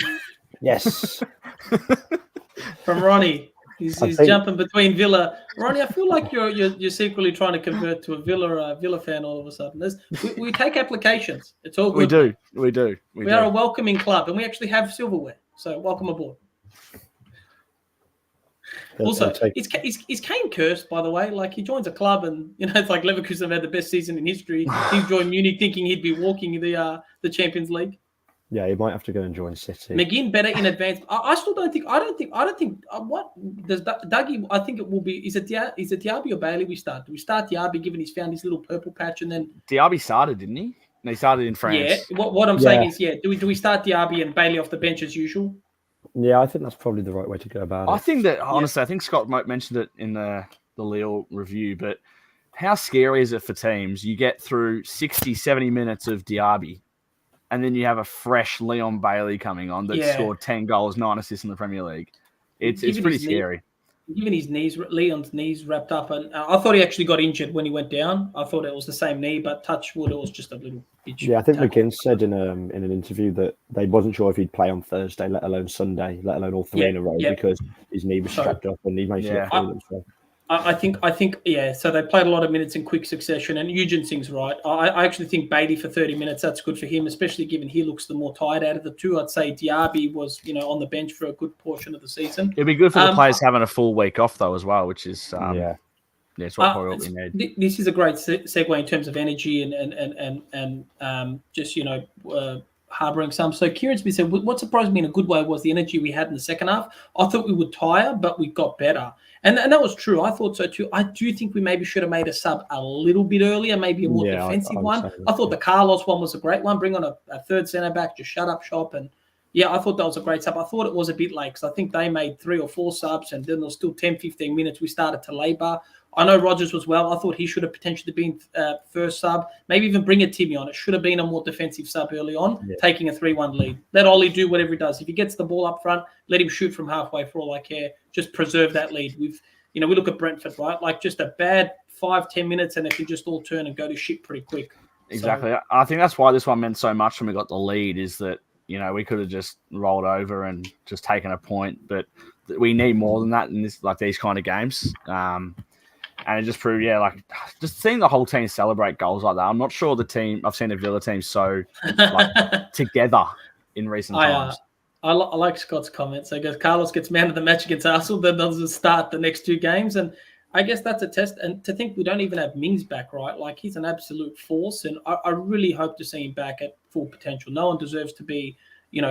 Yes. From Ronnie. He's jumping between Villa. Ronnie, I feel like you're secretly trying to convert to a Villa fan all of a sudden. We take applications. It's all good. We do. We are a welcoming club, and we actually have silverware. So welcome aboard. Also, is Kane cursed, by the way? Like he joins a club, and it's like Leverkusen have had the best season in history. He joined Munich thinking he'd be walking the Champions League. Yeah, he might have to go and join City. McGinn better in advance. I still don't think. I don't think. What does Dougie? I think it will be. Is it Diaby or Bailey? We start. Do we start Diaby, given he's found his little purple patch, and then Diaby started, didn't he? No, he started in France. Yeah. What I'm saying is, do we start Diaby and Bailey off the bench as usual? Yeah, I think that's probably the right way to go about it. I think that honestly, I think Scott mentioned it in the Lille review, but how scary is it for teams? You get through 60, 70 minutes of Diaby. And then you have a fresh Leon Bailey coming on that scored 10 goals, 9 assists in the Premier League. It's pretty scary. Given his knees, Leon's knees wrapped up, and I thought he actually got injured when he went down. I thought it was the same knee, but touch wood, it was just a little itch. Yeah, I think McGinn said in an interview that they wasn't sure if he'd play on Thursday, let alone Sunday, let alone all three in a row, because his knee was strapped up and he managed to get through them. So. I think, so they played a lot of minutes in quick succession, and Eugen Singh's right. I actually think Bailey for 30 minutes, that's good for him, especially given he looks the more tired out of the two. I'd say Diaby was, on the bench for a good portion of the season. It'd be good for the players having a full week off, though, as well, which is, it's what we need. This is a great segue in terms of energy and just, harbouring some. So Kieran Smith said, what surprised me in a good way was the energy we had in the second half. I thought we would tire, but we got better. And that was true. I thought so too. I do think we maybe should have made a sub a little bit earlier, maybe a more defensive one. I thought the Carlos one was a great one. Bring on a third centre-back, just shut up shop. And, I thought that was a great sub. I thought it was a bit late because I think they made 3 or 4 subs, and then there was still 10, 15 minutes we started to labour. I know Rodgers was well. I thought he should have potentially been first sub. Maybe even bring a Timmy on. It should have been a more defensive sub early on, taking a 3-1 lead. Let Ollie do whatever he does. If he gets the ball up front, let him shoot from halfway for all I care. Just preserve that lead. We look at Brentford, right? Like just a bad 5-10 minutes and it can just all turn and go to shit pretty quick. Exactly. So, I think that's why this one meant so much when we got the lead is that, we could have just rolled over and just taken a point, but we need more than that in these kind of games. And it just proved, just seeing the whole team celebrate goals like that. I'm not sure I've seen the Villa team so together in recent times. I like Scott's comments. I guess Carlos gets man of the match against Arsenal, then doesn't start the next 2 games. And I guess that's a test. And to think we don't even have Mings back, right? Like he's an absolute force. And I really hope to see him back at full potential. No one deserves to be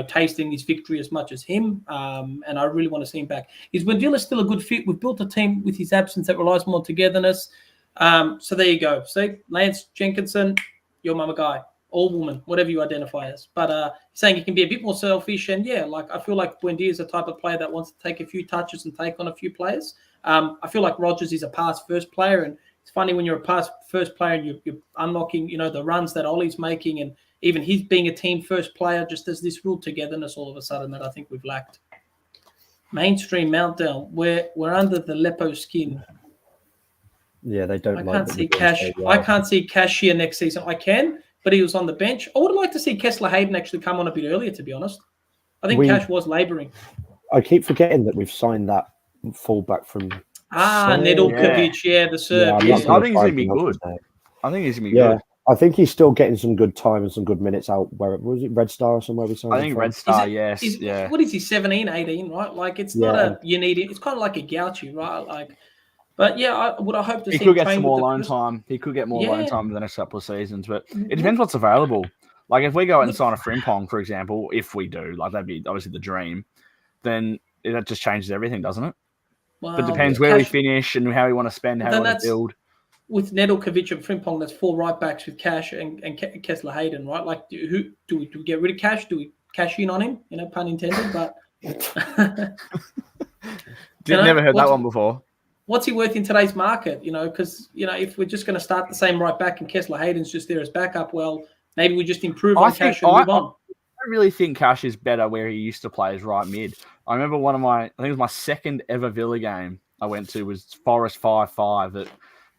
tasting this victory as much as him. And I really want to see him back. Is Wendila's still a good fit? We've built a team with his absence that relies more on togetherness. So there you go. See, Lance Jenkinson, your mama guy, or woman, whatever you identify as. But saying he can be a bit more selfish. And I feel like Buendia is the type of player that wants to take a few touches and take on a few players. I feel like Rodgers is a pass first player, and it's funny when you're a pass first player and you're unlocking, the runs that Ollie's making, and even he's being a team first player, just as this real togetherness all of a sudden that I think we've lacked. Mainstream meltdown. We're under the Lepo skin. Yeah, they don't. I can't see Cash. I can't see Cash here next season. I can, but he was on the bench. I would like to see Kessler Hayden actually come on a bit earlier. To be honest, I think Cash was labouring. I keep forgetting that we've signed that fullback from Nedeljkovic, the Serb. I think he's going to be good. I think he's going to be good. I think he's still getting some good time and some good minutes out. Where was it, Red Star or somewhere? I think Red Star, yes. What is he, 17, 18, right? Like, it's not you need it. It's kind of like a Gauchi, right? Like, but I hope to see. He could get some more loan time. He could get more loan time in the next couple of seasons, but it depends what's available. Like, if we go out and sign a Frimpong, for example, if we do, like, that'd be obviously the dream, then that just changes everything, doesn't it? Well, but it depends where we finish and how we want to spend, how we want to build. With Nedeljkovic and Frimpong, that's 4 right backs with Cash and Kessler Hayden, right? Like, do we get rid of Cash? Do we cash in on him? Pun intended. But never heard that one before. What's he worth in today's market? Because if we're just going to start the same right back and Kessler Hayden's just there as backup, well, maybe we just improve on Cash and move on. I really think Cash is better where he used to play as right mid. I remember I think it was my second ever Villa game I went to was Forest 5-5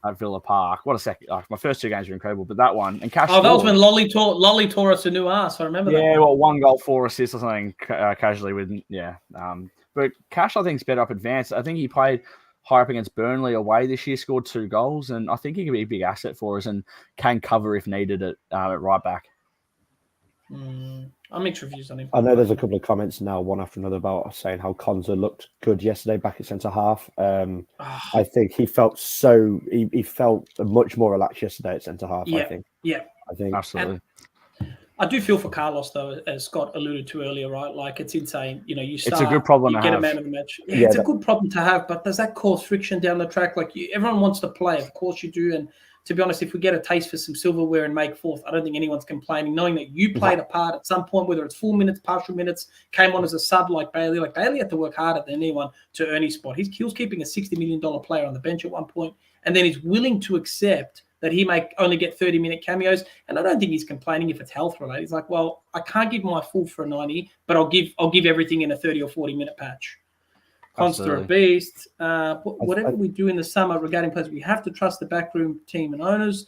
at Villa Park. What a second! My first 2 games were incredible, but that one and Cash. Oh, that was when Lolly tore us a new ass. I remember that. Yeah, 1 goal, 4 assists or something casually with But Cash, I think, is better up advanced. I think he played high up against Burnley away this year, scored 2 goals, and I think he can be a big asset for us and can cover if needed at right back. I'm mixed reviews on him. I know there's a couple of comments now, one after another, about saying how Konza looked good yesterday back at centre half. I think he felt he felt much more relaxed yesterday at centre half. Yeah, I think absolutely. And I do feel for Carlos though, as Scott alluded to earlier, right? Like, it's insane. You start. It's a good problem to have. Get a man of the match. It's a good problem to have, but does that cause friction down the track? Like, everyone wants to play, of course you do, and to be honest, if we get a taste for some silverware and make 4th, I don't think anyone's complaining, knowing that you played a part at some point, whether it's full minutes, partial minutes, came on as a sub like Bailey. Like, Bailey had to work harder than anyone to earn his spot. He was keeping a $60 million player on the bench at one point, and then he's willing to accept that he may only get 30-minute cameos. And I don't think he's complaining if it's health related. He's like, well, I can't give my full for a 90, but I'll give everything in a 30 or 40-minute patch. Conster a beast. Whatever we do in the summer regarding players, we have to trust the backroom team and owners.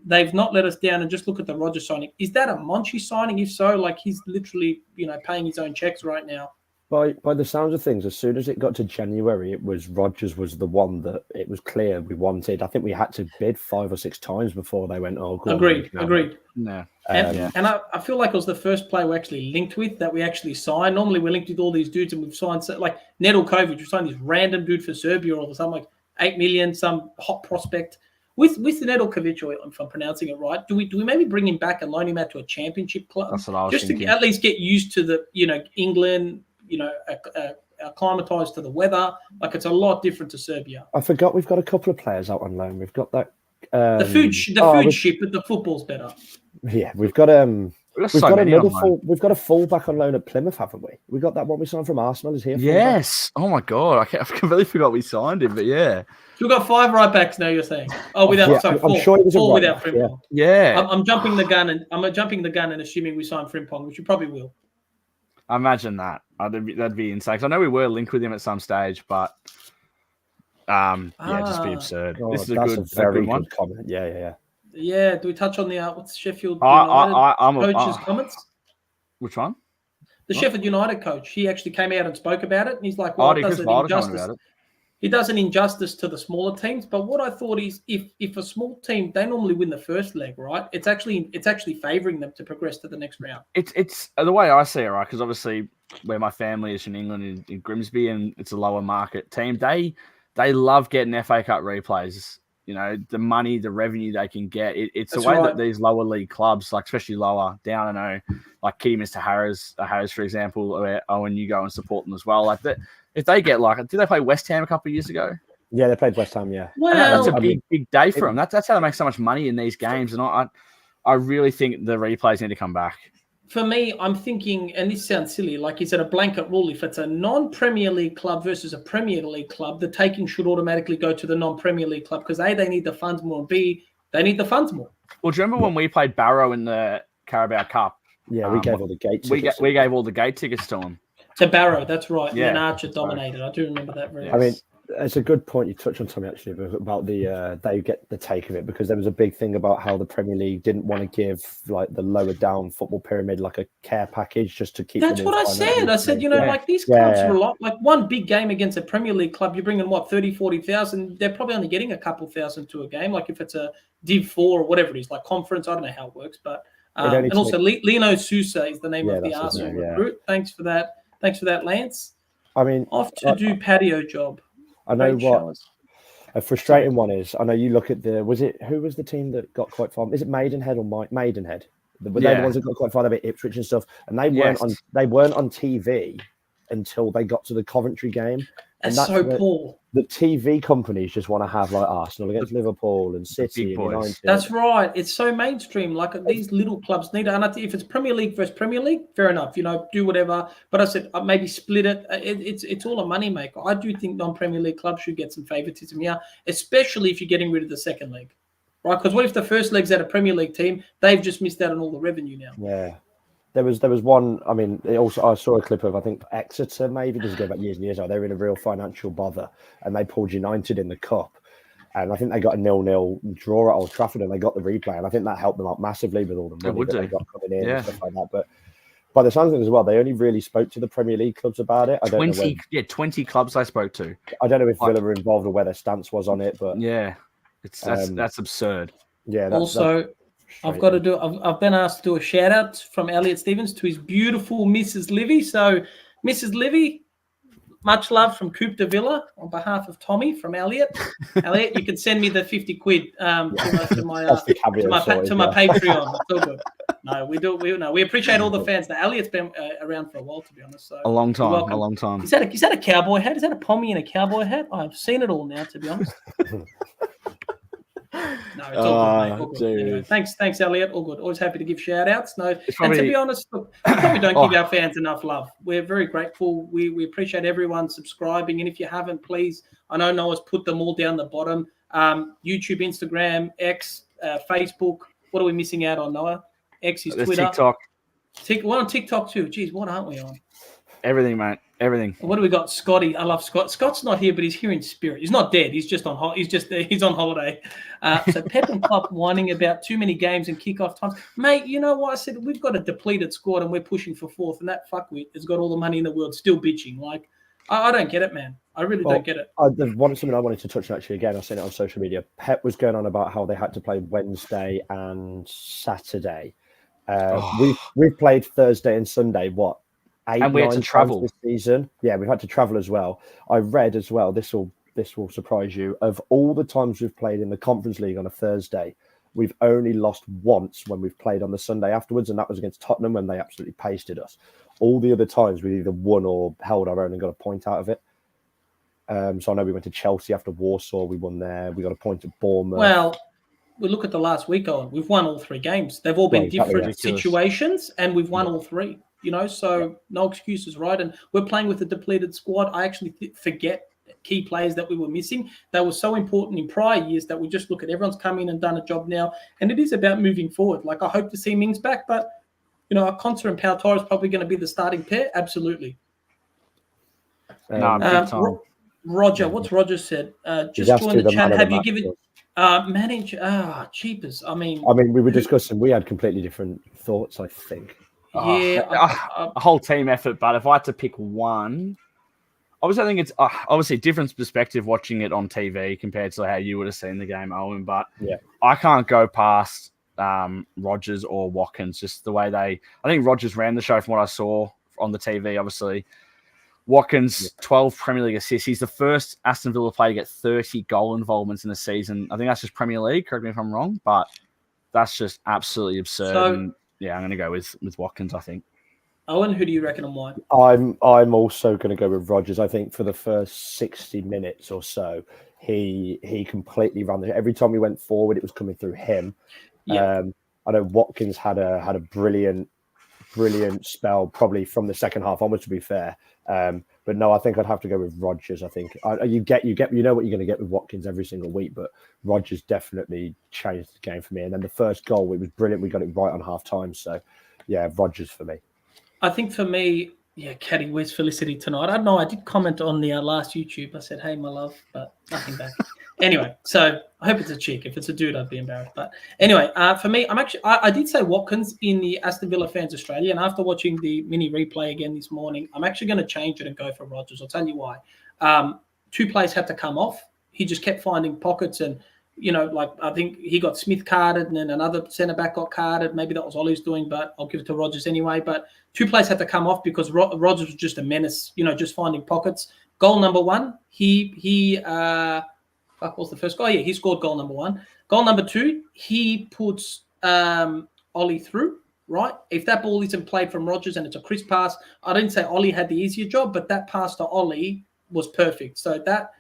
They've not let us down. And just look at the Rodgers signing. Is that a Monchi signing? If so, like, he's literally, paying his own checks right now. By the sounds of things, as soon as it got to January, it was Rodgers was the one that it was clear we wanted. I think we had to bid 5 or 6 times before they went, oh, God. Agreed. No. And I feel like it was the first player we actually linked with that we actually signed. Normally we're linked with all these dudes and we've signed, like Nedeljkovic, we signed this random dude for Serbia all of a sudden, like 8 million, some hot prospect. With the Nedeljkovic, if I'm pronouncing it right, do we maybe bring him back and loan him out to a championship club? That's what I was just thinking. To at least get used to the, England, acclimatized to the weather. Like, it's a lot different to Serbia. I forgot we've got a couple of players out on loan. We've got that the food ship, but the football's better. Yeah, we've got we've got a fullback on loan at Plymouth, haven't we? We got that one we signed from Arsenal is here. Yes. Oh my God, I completely forgot we signed him, but yeah. So we've got 5 right backs now. You're saying? Oh, without 4. I'm sure four without Frimpong. Yeah. I'm jumping the gun and assuming we sign Frimpong, which you probably will. I imagine that. That'd be insane. 'Cause I know we were linked with him at some stage, but just be absurd. This is a very good comment. Yeah. Yeah. Do we touch on the what's Sheffield United coach's comments? Which one? The Sheffield United coach. He actually came out and spoke about it, and he's like, "Well, He does an injustice to the smaller teams." But what I thought is, if a small team, they normally win the first leg, right? It's actually favouring them to progress to the next round. It's the way I see it, right? Because obviously, where my family is in England, in Grimsby, and it's a lower market team. They love getting FA Cup replays the money, the revenue they can get. It's the way that these lower league clubs, like especially lower down, I know, like Kitty Mr. Harris, for example, or Owen, you go and support them as well. Like that, if they get did they play West Ham a couple of years ago? Yeah, they played West Ham. Yeah, well, that's a big day for them. That's how they make so much money in these games, and I really think the replays need to come back. For me, I'm thinking, and this sounds silly, like is it a blanket rule? If it's a non-Premier League club versus a Premier League club, the taking should automatically go to the non-Premier League club because A, they need the funds more, and B, they need the funds more. Well, do you remember when we played Barrow in the Carabao Cup? Yeah, we gave all the gate tickets. We gave all the gate tickets to them. To Barrow, that's right. Yeah. And then Archer dominated. I do remember that very well. I mean, it's a good point you touched on, Tommy, actually, about they get the take of it, because there was a big thing about how the Premier League didn't want to give like the lower down football pyramid like a care package just to keep. That's what I said. I said, like these clubs are a lot. Like one big game against a Premier League club, you bring in 30,000-40,000. They're probably only getting a couple thousand to a game. Like if it's a Div 4 or whatever it is, like conference, I don't know how it works, but and also Lino Sousa is the name of the Arsenal recruit. Thanks for that. Thanks for that, Lance. I mean, off to do patio job. I know a frustrating one is. I know you look at who was the team that got quite far? Is it Maidenhead or Maidenhead? They're the ones that got quite far. They beat Ipswich and stuff, and they weren't on TV until they got to the Coventry game. That's so poor. The TV companies just want to have like Arsenal against Liverpool and City and United. That's right. It's so mainstream. Like these little clubs need it. And if it's Premier League versus Premier League, fair enough. Do whatever. But I said maybe split it. It's all a moneymaker. I do think non-Premier League clubs should get some favoritism here, especially if you're getting rid of the second leg, right? Because what if the first leg's at a Premier League team? They've just missed out on all the revenue now. Yeah. There was one. I mean, I saw a clip of, I think, Exeter. Maybe this is going back years and years ago. They were in a real financial bother, and they pulled United in the cup. And I think they got a 0-0 draw at Old Trafford, and they got the replay. And I think that helped them out massively with all the money that they got coming in and stuff like that. But by the sounds of it as well, they only really spoke to the Premier League clubs about it. 20 clubs I spoke to. I don't know if Villa were involved or where their stance was on it, but that's absurd. Yeah. I've got to do. I've been asked to do a shout out from Elliot Stevens to his beautiful Mrs. Livy. So, Mrs. Livy, much love from Coupe de Villa on behalf of Tommy from Elliot. Elliot, you can send me the 50 quid to my Patreon. It's all good. No, we appreciate all the fans. Now, Elliot's been around for a while, to be honest. So a long time. Is that a cowboy hat? Is that a pommy in a cowboy hat? I've seen it all now, to be honest. No, it's all good, mate. All good. Anyway, thanks, Elliot. All good. Always happy to give shout outs. And to be honest, look, we probably don't give our fans enough love. We're very grateful. We appreciate everyone subscribing. And if you haven't, please, I know Noah's put them all down the bottom. YouTube, Instagram, X, Facebook. What are we missing out on, Noah? X is Twitter. TikTok. We're on TikTok too. Jeez, what aren't we on? Everything, mate. Everything. What do we got? Scotty. I love Scott. Scott's not here, but he's here in spirit. He's not dead. He's just on. He's on holiday. So Pep and Klopp whining about too many games and kickoff times, mate. You know what I said? We've got a depleted squad and we're pushing for fourth, and that fuckwit has got all the money in the world, still bitching. Like, I don't get it, man. I really don't get it. Something I wanted to touch on actually. Again, I've seen it on social media. Pep was going on about how they had to play Wednesday and Saturday. We've played Thursday and Sunday. What? 8, and we had to travel this season. Yeah, we've had to travel as well. I read as well. This will surprise you. Of all the times we've played in the Conference League on a Thursday, we've only lost once when we've played on the Sunday afterwards, and that was against Tottenham when they absolutely pasted us. All the other times we either won or held our own and got a point out of it. So I know we went to Chelsea after Warsaw. We won there. We got a point at Bournemouth. Well, we look at the last week, Owen. We've won all 3 games. They've all been different situations, and we've won all 3. So no excuses, right? And we're playing with a depleted squad. I actually forget key players that we were missing. They were so important in prior years that we just look at everyone's come in and done a job now. And it is about moving forward. Like, I hope to see Mings back, but, Conser and Pautaro is probably going to be the starting pair. Absolutely. Big time. Roger, what's Roger said? Just join the chat. Have you given manage? Cheapers. I mean, we were discussing. We had completely different thoughts, I think. A whole team effort, but if I had to pick one, obviously I think it's obviously a different perspective watching it on TV compared to how you would have seen the game, Owen. But I can't go past Rodgers or Watkins. Just the way I think Rodgers ran the show from what I saw on the TV. Obviously, Watkins, 12 Premier League assists. He's the first Aston Villa player to get 30 goal involvements in a season. I think that's just Premier League. Correct me if I'm wrong, but that's just absolutely absurd. So, and yeah, I'm going to go with Watkins, I think. Owen, who do you reckon and why? I'm also going to go with Rodgers. I think for the first 60 minutes or so, he completely ran every time he went forward, it was coming through him. Yeah. I know Watkins had a brilliant spell, probably from the second half onwards, to be fair. But no, I think I'd have to go with Rodgers. I think you know what you're going to get with Watkins every single week, but Rodgers definitely changed the game for me. And then the first goal, it was brilliant. We got it right on half time. So yeah, Rodgers for me. I think for me, yeah, Caddy, where's Felicity tonight? I don't know. I did comment on the last YouTube. I said, hey, my love, but nothing back. Anyway, so I hope it's a chick. If it's a dude, I'd be embarrassed. But anyway, for me, I did say Watkins in the Aston Villa Fans Australia. And after watching the mini replay again this morning, I'm actually going to change it and go for Rodgers. I'll tell you why. 2 players had to come off. He just kept finding pockets and, I think he got Smith carded and then another centre-back got carded. Maybe that was Ollie's doing, but I'll give it to Rodgers anyway. But 2 players had to come off because Rodgers was just a menace, just finding pockets. Goal number 1, what was the first goal? Yeah, he scored goal number 1. Goal number 2, he puts Ollie through, right? If that ball isn't played from Rodgers and it's a crisp pass, I didn't say Ollie had the easier job, but that pass to Ollie was perfect. So that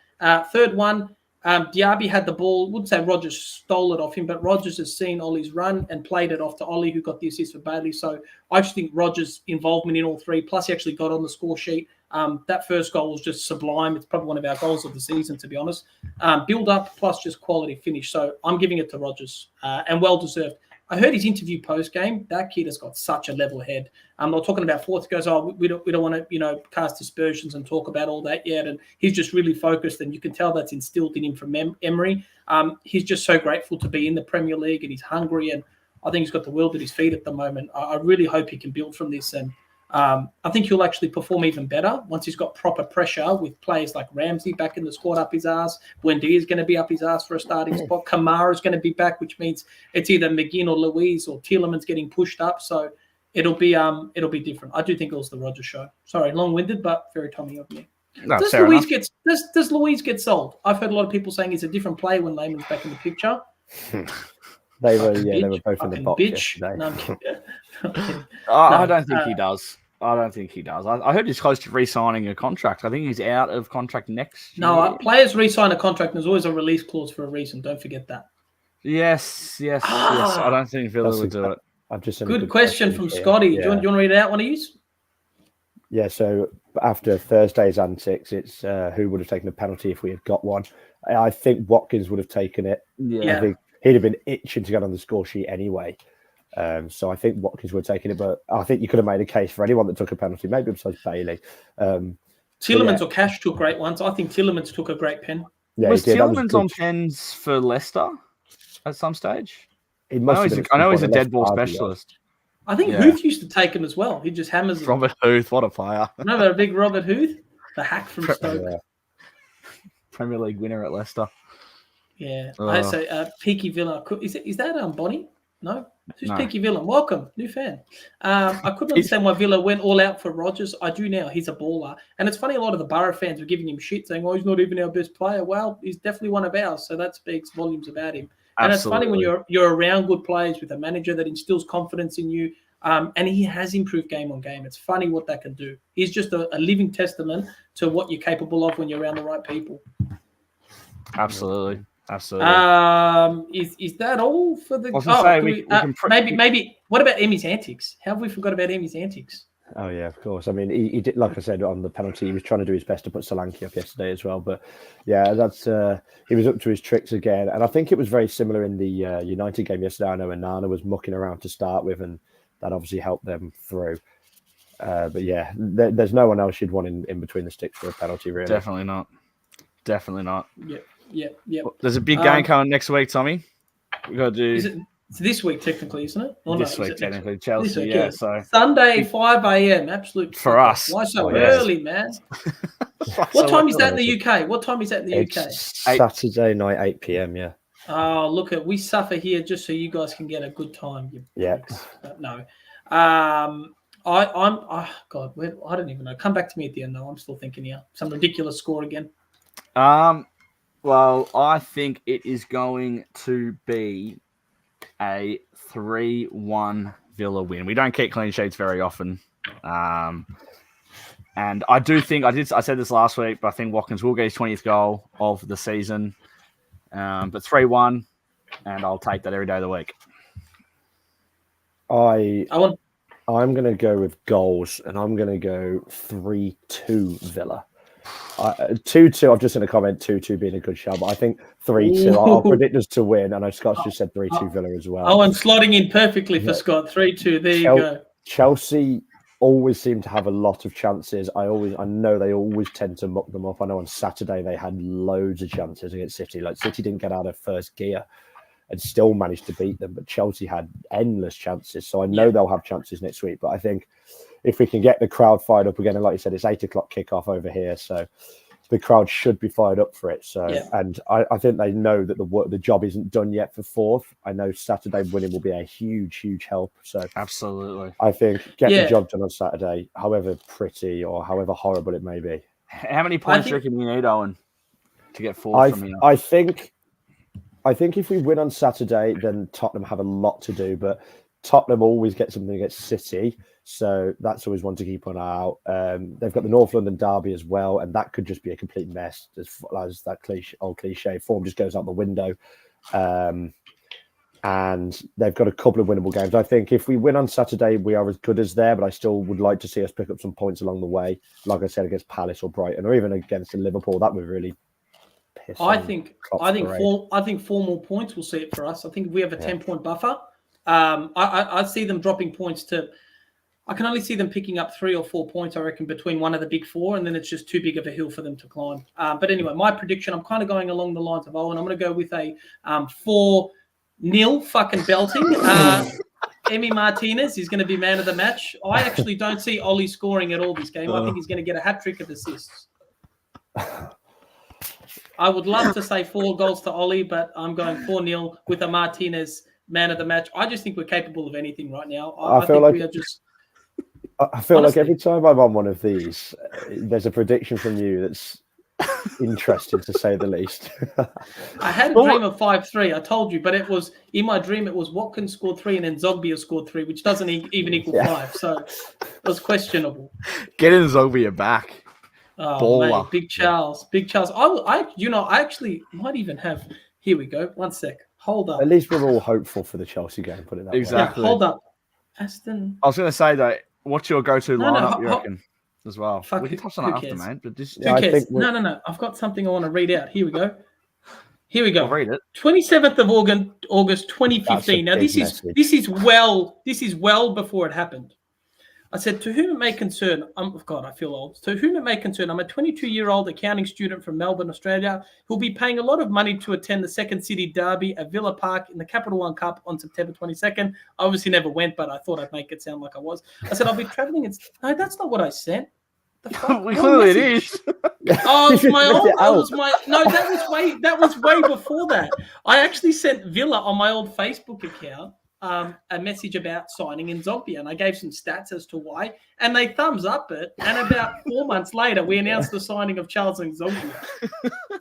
third one, Diaby had the ball. Wouldn't say Rodgers stole it off him, but Rodgers has seen Ollie's run and played it off to Ollie, who got the assist for Bailey. So I actually think Rodgers' involvement in all 3, plus he actually got on the score sheet. That first goal was just sublime. It's probably one of our goals of the season, to be honest. Build up plus just quality finish. So I'm giving it to Rodgers and well deserved. I heard his interview post game. That kid has got such a level head. They're talking about fourth. Goes, we don't want to cast aspersions and talk about all that yet. And he's just really focused, and you can tell that's instilled in him from Emery. He's just so grateful to be in the Premier League, and he's hungry. And I think he's got the world at his feet at the moment. I really hope he can build from this. And I think he'll actually perform even better once he's got proper pressure with players like Ramsey back in the squad up his ass. Wendy is going to be up his ass for a starting spot. Kamara is going to be back, which means it's either McGinn or Louise or Tielemans getting pushed up. So it'll be different. I do think it was the Rodgers show. Sorry, long-winded, but very Tommy of me. No, does Louise get sold? I've heard a lot of people saying he's a different player when Lehman's back in the picture. They were both in the box yesterday. No, I'm kidding. I don't think he does. I don't think he does. I heard he's close to re-signing a contract. I think he's out of contract next year. No, players re-sign a contract. There's always a release clause for a reason. Don't forget that. Yes. I don't think Villa would do it. I've just good question from Scotty. Yeah. Do you want to read it out, one of you? Yeah, so after Thursday's antics, it's who would have taken a penalty if we had got one. I think Watkins would have taken it. Yeah. I think he'd have been itching to get on the score sheet anyway. So I think Watkins would have taken it, but I think you could have made a case for anyone that took a penalty, maybe besides Bailey. Tielemans or Cash took great ones. I think Tielemans took a great pen. Yeah, was Tielemans on pens for Leicester at some stage? I know he's a dead ball specialist. I think Huth used to take him as well. He just hammers them. Robert Huth, what a player. Remember a big Robert Huth? The hack from Stoke. Yeah. Premier League winner at Leicester. Yeah. I say Peaky Villa. Is that Bonnie? No? Who's Peaky Villa? Welcome, new fan. I couldn't understand why Villa went all out for Rodgers. I do now. He's a baller. And it's funny, a lot of the Borough fans were giving him shit, saying, he's not even our best player. Well, he's definitely one of ours, so that speaks volumes about him. And It's funny when you're around good players with a manager that instills confidence in you, and he has improved game on game. It's funny what that can do. He's just a living testament to what you're capable of when you're around the right people. Absolutely. Is that all for the? Maybe. What about Emmy's antics? How have we forgot about Emmy's antics? Oh yeah, of course. I mean, he did, like I said, on the penalty, he was trying to do his best to put Solanke up yesterday as well. But yeah, that's he was up to his tricks again, and I think it was very similar in the United game yesterday. I know Onana was mucking around to start with, and that obviously helped them through. But yeah, there's no one else you'd want in between the sticks for a penalty, really. Definitely not. Yeah. There's a big game coming next week, Tommy. We got to do. It's this week, technically, isn't it? This week, technically, Chelsea. Yeah. So Sunday, 5 a.m. Absolute for us. Why so early, man? What time is that in the UK? What time is that in the UK? Saturday night, 8 p.m. Yeah. Oh, look we suffer here just so you guys can get a good time. Yeah. No. God, I don't even know. Come back to me at the end, though. I'm still thinking here. Some ridiculous score again. Well, I think it is going to be a 3-1 Villa win. We don't keep clean sheets very often. And I do think, I said this last week, but I think Watkins will get his 20th goal of the season. But 3-1, and I'll take that every day of the week. I'm going to go with goals, and I'm going to go 3-2 Villa. 2-2, I've just in a comment, 2-2 being a good shout, but I think 3-2. I'll predict us to win, and Scott's just said 3-2 Villa as well. Owen slotting in perfectly for Scott. 3-2, there you go. Chelsea always seem to have a lot of chances. I know they always tend to muck them up. I know on Saturday they had loads of chances against City. Like City didn't get out of first gear and still managed to beat them, but Chelsea had endless chances. So I know they'll have chances next week. But I think if we can get the crowd fired up again, and like you said, it's 8:00 kickoff over here, so the crowd should be fired up for it. So, and I think they know that the job isn't done yet for fourth. I know Saturday winning will be a huge help. So absolutely, I think get the job done on Saturday, however pretty or however horrible it may be. How many points do you reckon you need, Owen, to get fourth from here? I think if we win on Saturday, then Tottenham have a lot to do, but Tottenham always get something against City, so that's always one to keep an eye out. They've got the North London derby as well, and that could just be a complete mess, as that old cliche. Form just goes out the window. And they've got a couple of winnable games. I think if we win on Saturday, we are as good as there, but I still would like to see us pick up some points along the way, like I said, against Palace or Brighton, or even against Liverpool. That would really piss I think 4 more points will see it for us. I think if we have a 10-point buffer, I see them dropping points to. I can only see them picking up 3 or 4 points, I reckon, between one of the big four, and then it's just too big of a hill for them to climb. But anyway, my prediction, I'm kind of going along the lines of Owen. I'm going to go with a 4-0 fucking belting. Emi Martinez is going to be man of the match. I actually don't see Ollie scoring at all this game. I think he's going to get a hat-trick of assists. I would love to say 4 goals to Ollie, but I'm going 4-0 with a Martinez man of the match. I just think we're capable of anything right now. I feel like we are just... I feel like every time I'm on one of these, there's a prediction from you that's interesting, to say the least. I had a dream of 5-3. I told you, but it was in my dream. It was Watkins scored 3 and then Zogbia scored 3, which doesn't even equal 5. So it was questionable. Getting Zogbia back. Oh, mate, Big Charles. I actually might even have. Here we go. 1 sec. Hold up. At least we're all hopeful for the Chelsea game. Put it that way. Exactly. Yeah, hold up. Aston. I was going to say though. What's your go-to lineup, you reckon, as well? We can touch on it after, mate. But just... Who cares? No. I've got something I want to read out. Here we go. I'll read it. 27th of August 2015. Now, this is well before it happened. I said, to whom it may concern, God, I feel old. To whom it may concern, I'm a 22-year-old accounting student from Melbourne, Australia, who'll be paying a lot of money to attend the Second City Derby at Villa Park in the Capital One Cup on September 22nd. I obviously never went, but I thought I'd make it sound like I was. I said, I'll be traveling. No, that's not what I sent. Clearly it is. Oh, it was my old. That was way before that. I actually sent Villa on my old Facebook account a message about signing in Zogbia, and I gave some stats as to why, and they thumbs up it. And about 4 months later, we announced the signing of Charles and Zogbia.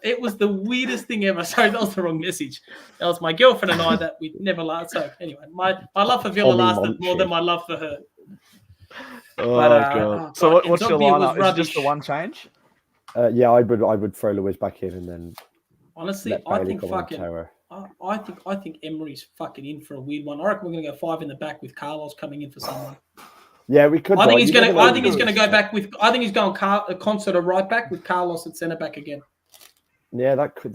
It was the weirdest thing ever. Sorry, that was the wrong message. That was my girlfriend and I that we never last. So anyway, my love for Villa lasted more than my love for her. God! So what's your lineup? Is it just the one change? Yeah, I would throw Luiz back in, and then honestly, I think Emery's fucking in for a weird one. I reckon we're going to go 5 in the back with Carlos coming in for someone. Yeah, we could. I think he's going to go back with. I think he's going concert at right back with Carlos at centre back again. Yeah, that could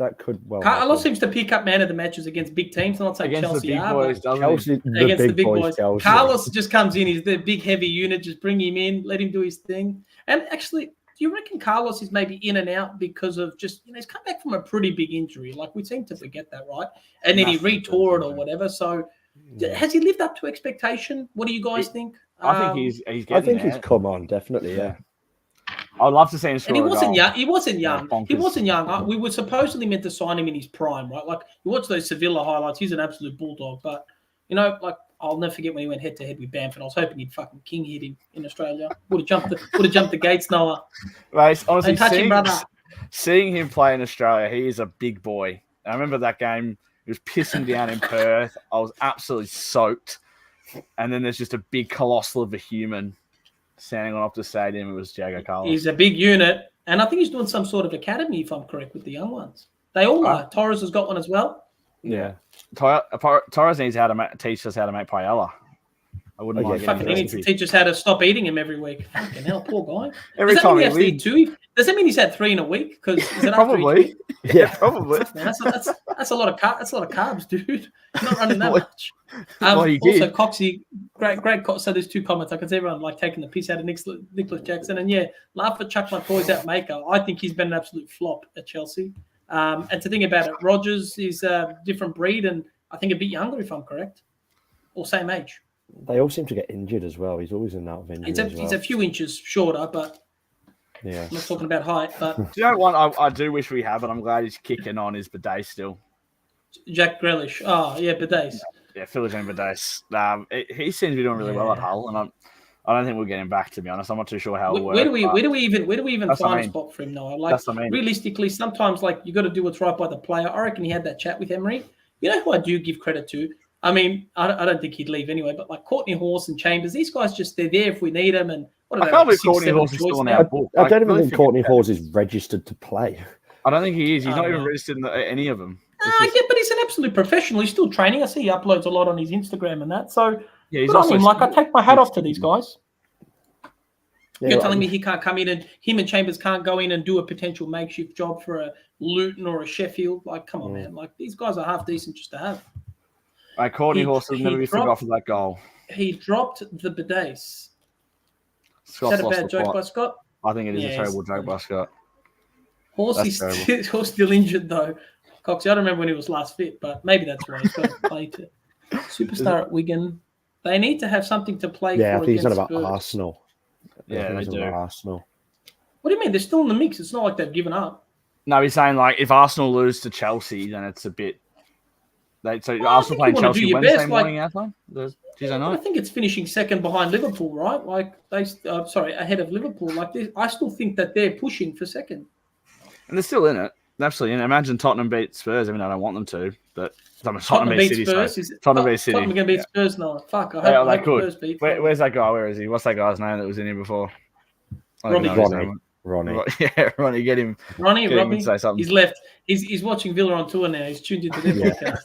well. Carlos seems to pick up man of the matches against big teams. Not say against Chelsea the big boys, Chelsea against the big boys. Chelsea. Carlos just comes in. He's the big heavy unit. Just bring him in, let him do his thing. And actually, do you reckon Carlos is maybe in and out because of just he's come back from a pretty big injury? Like we seem to forget that, right? And then he retore it or whatever. So has he lived up to expectation? What do you guys think? I think he's getting I think he's come on, definitely, yeah. I'd love to see him score. And he wasn't young. He wasn't young. We were supposedly meant to sign him in his prime, right? Like you watch those Sevilla highlights, he's an absolute bulldog. But like I'll never forget when he went head to head with Bamford. I was hoping he'd fucking king hit him in Australia. Would have jumped the gates, Noah. Right, honestly, Don't touch him, brother. Seeing him play in Australia, he is a big boy. I remember that game. It was pissing down in Perth. I was absolutely soaked. And then there's just a big colossal of a human standing on up the stadium. It was Jago Carlos. He's a big unit. And I think he's doing some sort of academy, if I'm correct, with the young ones. They all are. Torres has got one as well. Yeah. Torres needs to teach us how to make paella. I wouldn't mind. Fucking he needs to teach us how to stop eating him every week. Fucking hell, poor guy. Every time he eat 2? Does that mean he's had 3 in a week? Because probably. Yeah, probably. Man, that's a lot of that's a lot of carbs, dude. You're not running that much. Well, also, Coxie, great. So there's 2 comments. I can see everyone like taking the piss out of Nicholas Jackson, and laugh at Chuck my toys out maker. I think he's been an absolute flop at Chelsea. And to think about it, Rodgers is a different breed, and I think a bit younger, if I'm correct, or same age. They all seem to get injured as well. He's always in that of injury. He's a few inches shorter, but yeah. I'm not talking about height. But do you know what I do wish we have, and I'm glad he's kicking on, is Bidet still. Jack Grealish. Oh, yeah, Bidet. Yeah, Philogene Bidet. He seems to be doing really well at Hull, and I don't think we'll get him back, to be honest. I'm not too sure how it works. Where do we even find a spot for him, Noah? Like, realistically, sometimes like you got to do what's right by the player. I reckon he had that chat with Emery. You know who I do give credit to? I mean, I don't think he'd leave anyway, but like Courtney Horse and Chambers, these guys they're there if we need them. And what are they? I can't believe Courtney Horse is still on our book. I don't even think Courtney Horse is registered to play. I don't think he is. He's not even registered in any of them. Yeah, but he's an absolute professional. He's still training. I see he uploads a lot on his Instagram and that. So yeah, he's also like I take my hat off to these guys. Yeah, You're telling me he can't come in and him and Chambers can't go in and do a potential makeshift job for a Luton or a Sheffield? Like, come on, man. Like, these guys are half decent just to have. Courtney Horse will never be forgotten for that goal. He dropped the bidets. Is Scott's that a bad joke by Scott? I think it is a terrible joke by Scott. Horse still injured, though. Coxie, I don't remember when he was last fit, but maybe that's why he's got to play to. Superstar at Wigan. They need to have something to play for. Yeah, I think he's on about Spurs. Arsenal. Yeah, they do. Arsenal. What do you mean? They're still in the mix. It's not like they've given up. No, he's saying like if Arsenal lose to Chelsea, then it's a bit. Arsenal playing Chelsea Wednesday morning our time? Tuesday night? I think it's finishing second behind Liverpool, right? Like ahead of Liverpool. Like I still think that they're pushing for second. And they're still in it. Absolutely. And imagine Tottenham beat Spurs. I mean, I don't want them to, but Tottenham beat City. Spurs. Tottenham beat City. Tottenham are going to beat Spurs now. Fuck. I hope Spurs beat. Where's that guy? Where is he? What's that guy's name that was in here before? Ronnie. Yeah, Ronnie, get him. Robbie. Say something. He's left. He's watching Villa on tour now. He's tuned into their podcast.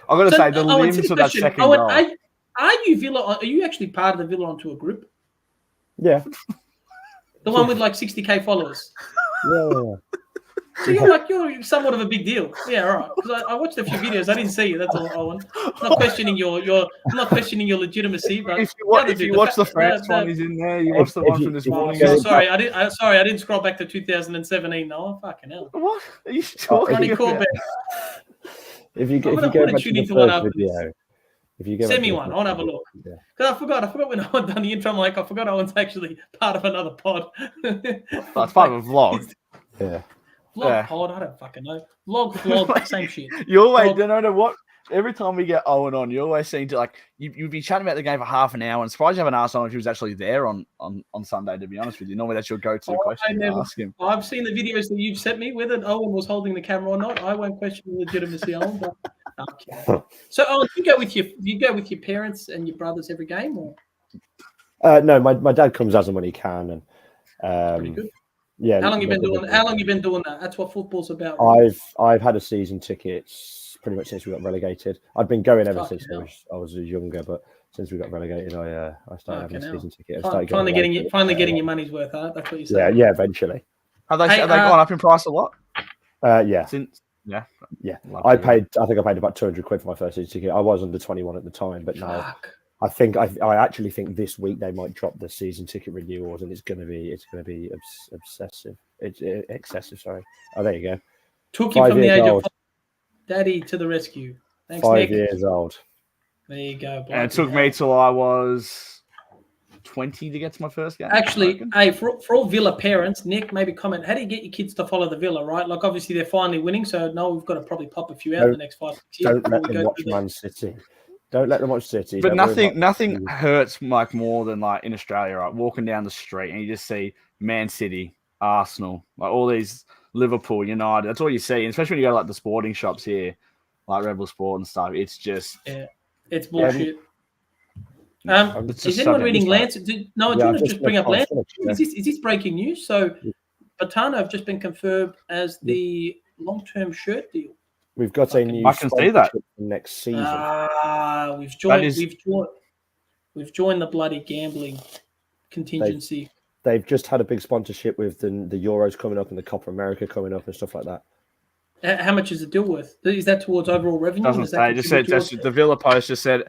I've got to say, the limbs for that second goal. Are you Villa? Are you actually part of the Villa on tour group? Yeah. The one with like 60K followers. Yeah. So you're somewhat of a big deal. Yeah, all right. Because I watched a few videos. I didn't see you. That's all, Owen. I'm not questioning your legitimacy. But if you watch the France one, he's in there. You watch the one from this morning. Sorry, I didn't scroll back to 2017. No, fucking hell. What are you talking about? If you go back to the first video. If you send me one, I'll have a look. Because I forgot when I done the intro. I'm like, I forgot Owen's actually part of another pod. It's part of a vlog. Yeah. Pod, I don't fucking know. Vlog, same shit. You always, no matter what, every time we get Owen on, you always seem to like, you'd be chatting about the game for half an hour and surprised you haven't asked Owen if he was actually there on Sunday, to be honest with you. Normally that's your go-to question to ask him. I've seen the videos that you've sent me, whether Owen was holding the camera or not. I won't question the legitimacy of Owen, but okay. So Owen, you go with your parents and your brothers every game, or? No, my dad comes as and when he can, and pretty good. Yeah. How long you been doing that? That's what football's about. Right? I've had a season ticket pretty much since we got relegated. I'd been going ever since I was younger, but since we got relegated, I started having a season ticket. Finally getting your money's worth, huh? That's what you say. Yeah, eventually. Have they gone up in price a lot? Yeah. Yeah. I think I paid about 200 quid for my first season ticket. I was under 21 at the time, but now I actually think this week they might drop the season ticket renewals, and it's going to be obsessive. It's excessive. Sorry. Oh, there you go. Took you from the age of Daddy to the rescue. Thanks, 5 Nick. years old. There you go. And it took me till I was 20 to get to my first game. Actually, hey, for all Villa parents, Nick, maybe comment. How do you get your kids to follow the Villa? Right, like obviously they're finally winning, so no, we've got to probably pop a few out in the next 5 6 years. Don't let them watch Man City. Don't let them watch City. But nothing hurts like more than like in Australia, right? Walking down the street and you just see Man City, Arsenal, like all these Liverpool, United. That's all you see, and especially when you go to like the sporting shops here, like Rebel Sport and stuff. It's just it's bullshit. It's is anyone reading Lance? Do you want to just bring up Lance? Is this breaking news? So, Batano have just been confirmed as the long-term shirt deal. We've got a new. I can see that next season. We've joined the bloody gambling contingency. They've just had a big sponsorship with the Euros coming up and the Copa America coming up and stuff like that. How much is the deal worth? Is that towards overall revenue? Doesn't say. Just said the Villa Post just said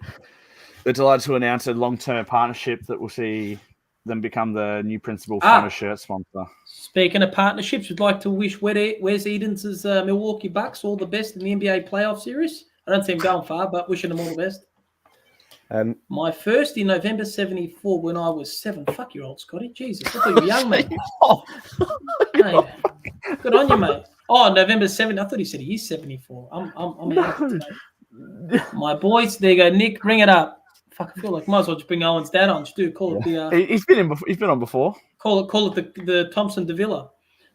they're delighted to announce a long-term partnership that will see them become the new principal Funner shirt sponsor. Speaking of partnerships, we'd like to wish Wes Edens' Milwaukee Bucks all the best in the NBA playoff series. I don't see him going far, but wishing them all the best. My first in November 74 when I was 7. Fuck you, old Scotty. Jesus, I thought you were young, mate. Hey, good on you, mate. Oh, November 7. I thought he said he's 74. I'm out today. My boys, there you go. Nick, bring it up. Fuck, I feel like might as well just bring Owen's dad on. Just do call it the. He's been on before. Call it the Thompson de Villa.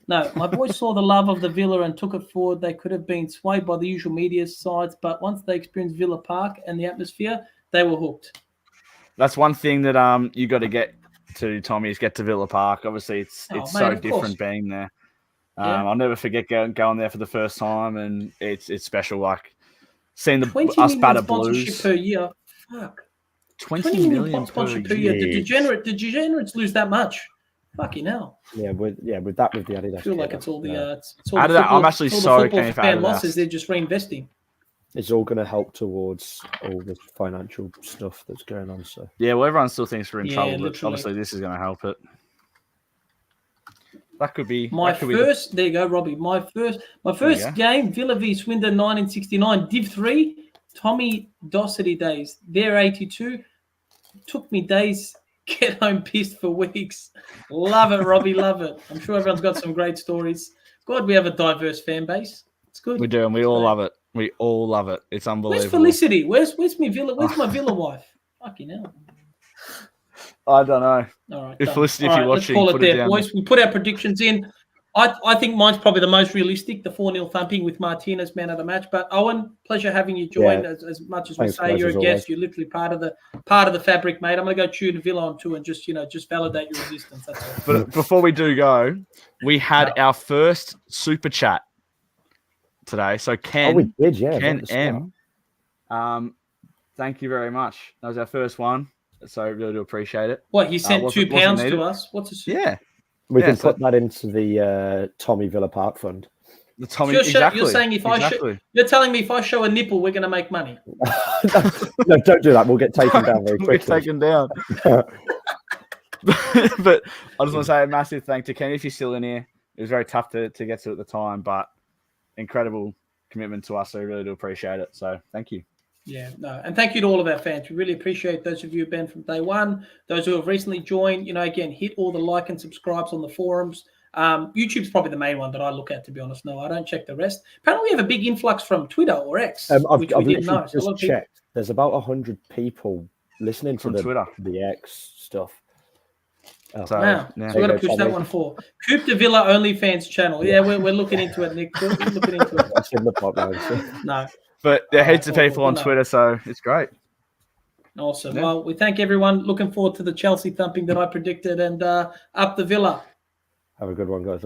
No, my boys saw the love of the Villa and took it forward. They could have been swayed by the usual media sides, but once they experienced Villa Park and the atmosphere, they were hooked. That's one thing that you got to get to, Tommy, is get to Villa Park. Obviously, it's so different being there. I'll never forget going there for the first time, and it's special. Like seeing us batter Blues per year. Fuck. 20 million sponsorship per year. Did Degenerates lose that much? Fucking hell. Yeah, with the Adidas. I feel like it's all the I'm actually so keen for fan losses. They're just reinvesting. It's all going to help towards all the financial stuff that's going on. So well, everyone still thinks we're in trouble, but obviously this is going to help it. That could be there you go, Robbie. My first game, Villa v Swindon 1969, Div 3. Tommy Dossety days. They're 82. Took me days. Get home pissed for weeks. Love it, Robbie. Love it. I'm sure everyone's got some great stories. God, we have a diverse fan base. It's good. We do, and we all love it. We all love it. It's unbelievable. Where's Felicity? Where's my Villa? Where's my Villa wife? Fucking hell. I don't know. All right. Felicity, if you're watching, let's call it there, boys. We put our predictions in. I think mine's probably the most realistic, the 4-0 thumping with Martinez man of the match. But Owen, pleasure having you join. As much as we say you're a guest, you're literally part of the fabric, mate. I'm gonna go tune Villa on too and just validate your existence. That's all. But before we do go, we had our first super chat today. So Ken, we did, Ken M. Thank you very much. That was our first one, so I really do appreciate it. What, he sent £2 to us? What's a super? Yeah. We can put that into the Tommy Villa Park Fund. The Tommy, you're saying you're telling me if I show a nipple, we're going to make money. No, don't do that. We'll get taken down very quickly. We'll get taken down. But I just want to say a massive thank to Ken. If you're still in here, it was very tough to get to at the time, but incredible commitment to us. So we really do appreciate it. So thank you. Yeah, no, and thank you to all of our fans. We really appreciate those of you who've been from day one, those who have recently joined. Again, hit all the like and subscribes on the forums. YouTube's probably the main one that I look at, to be honest. No, I don't check the rest. Apparently, we have a big influx from Twitter or X, which we didn't know. Just checked. There's about 100 people listening to Twitter, the X stuff. So we've got to push that one for Coop de Villa OnlyFans channel. Yeah, we're looking into it, Nick. We're looking into it. That's in the pipeline. No. But there are heaps of people on Twitter, so it's great. Awesome. Yeah. Well, we thank everyone. Looking forward to the Chelsea thumping that I predicted and up the Villa. Have a good one, guys.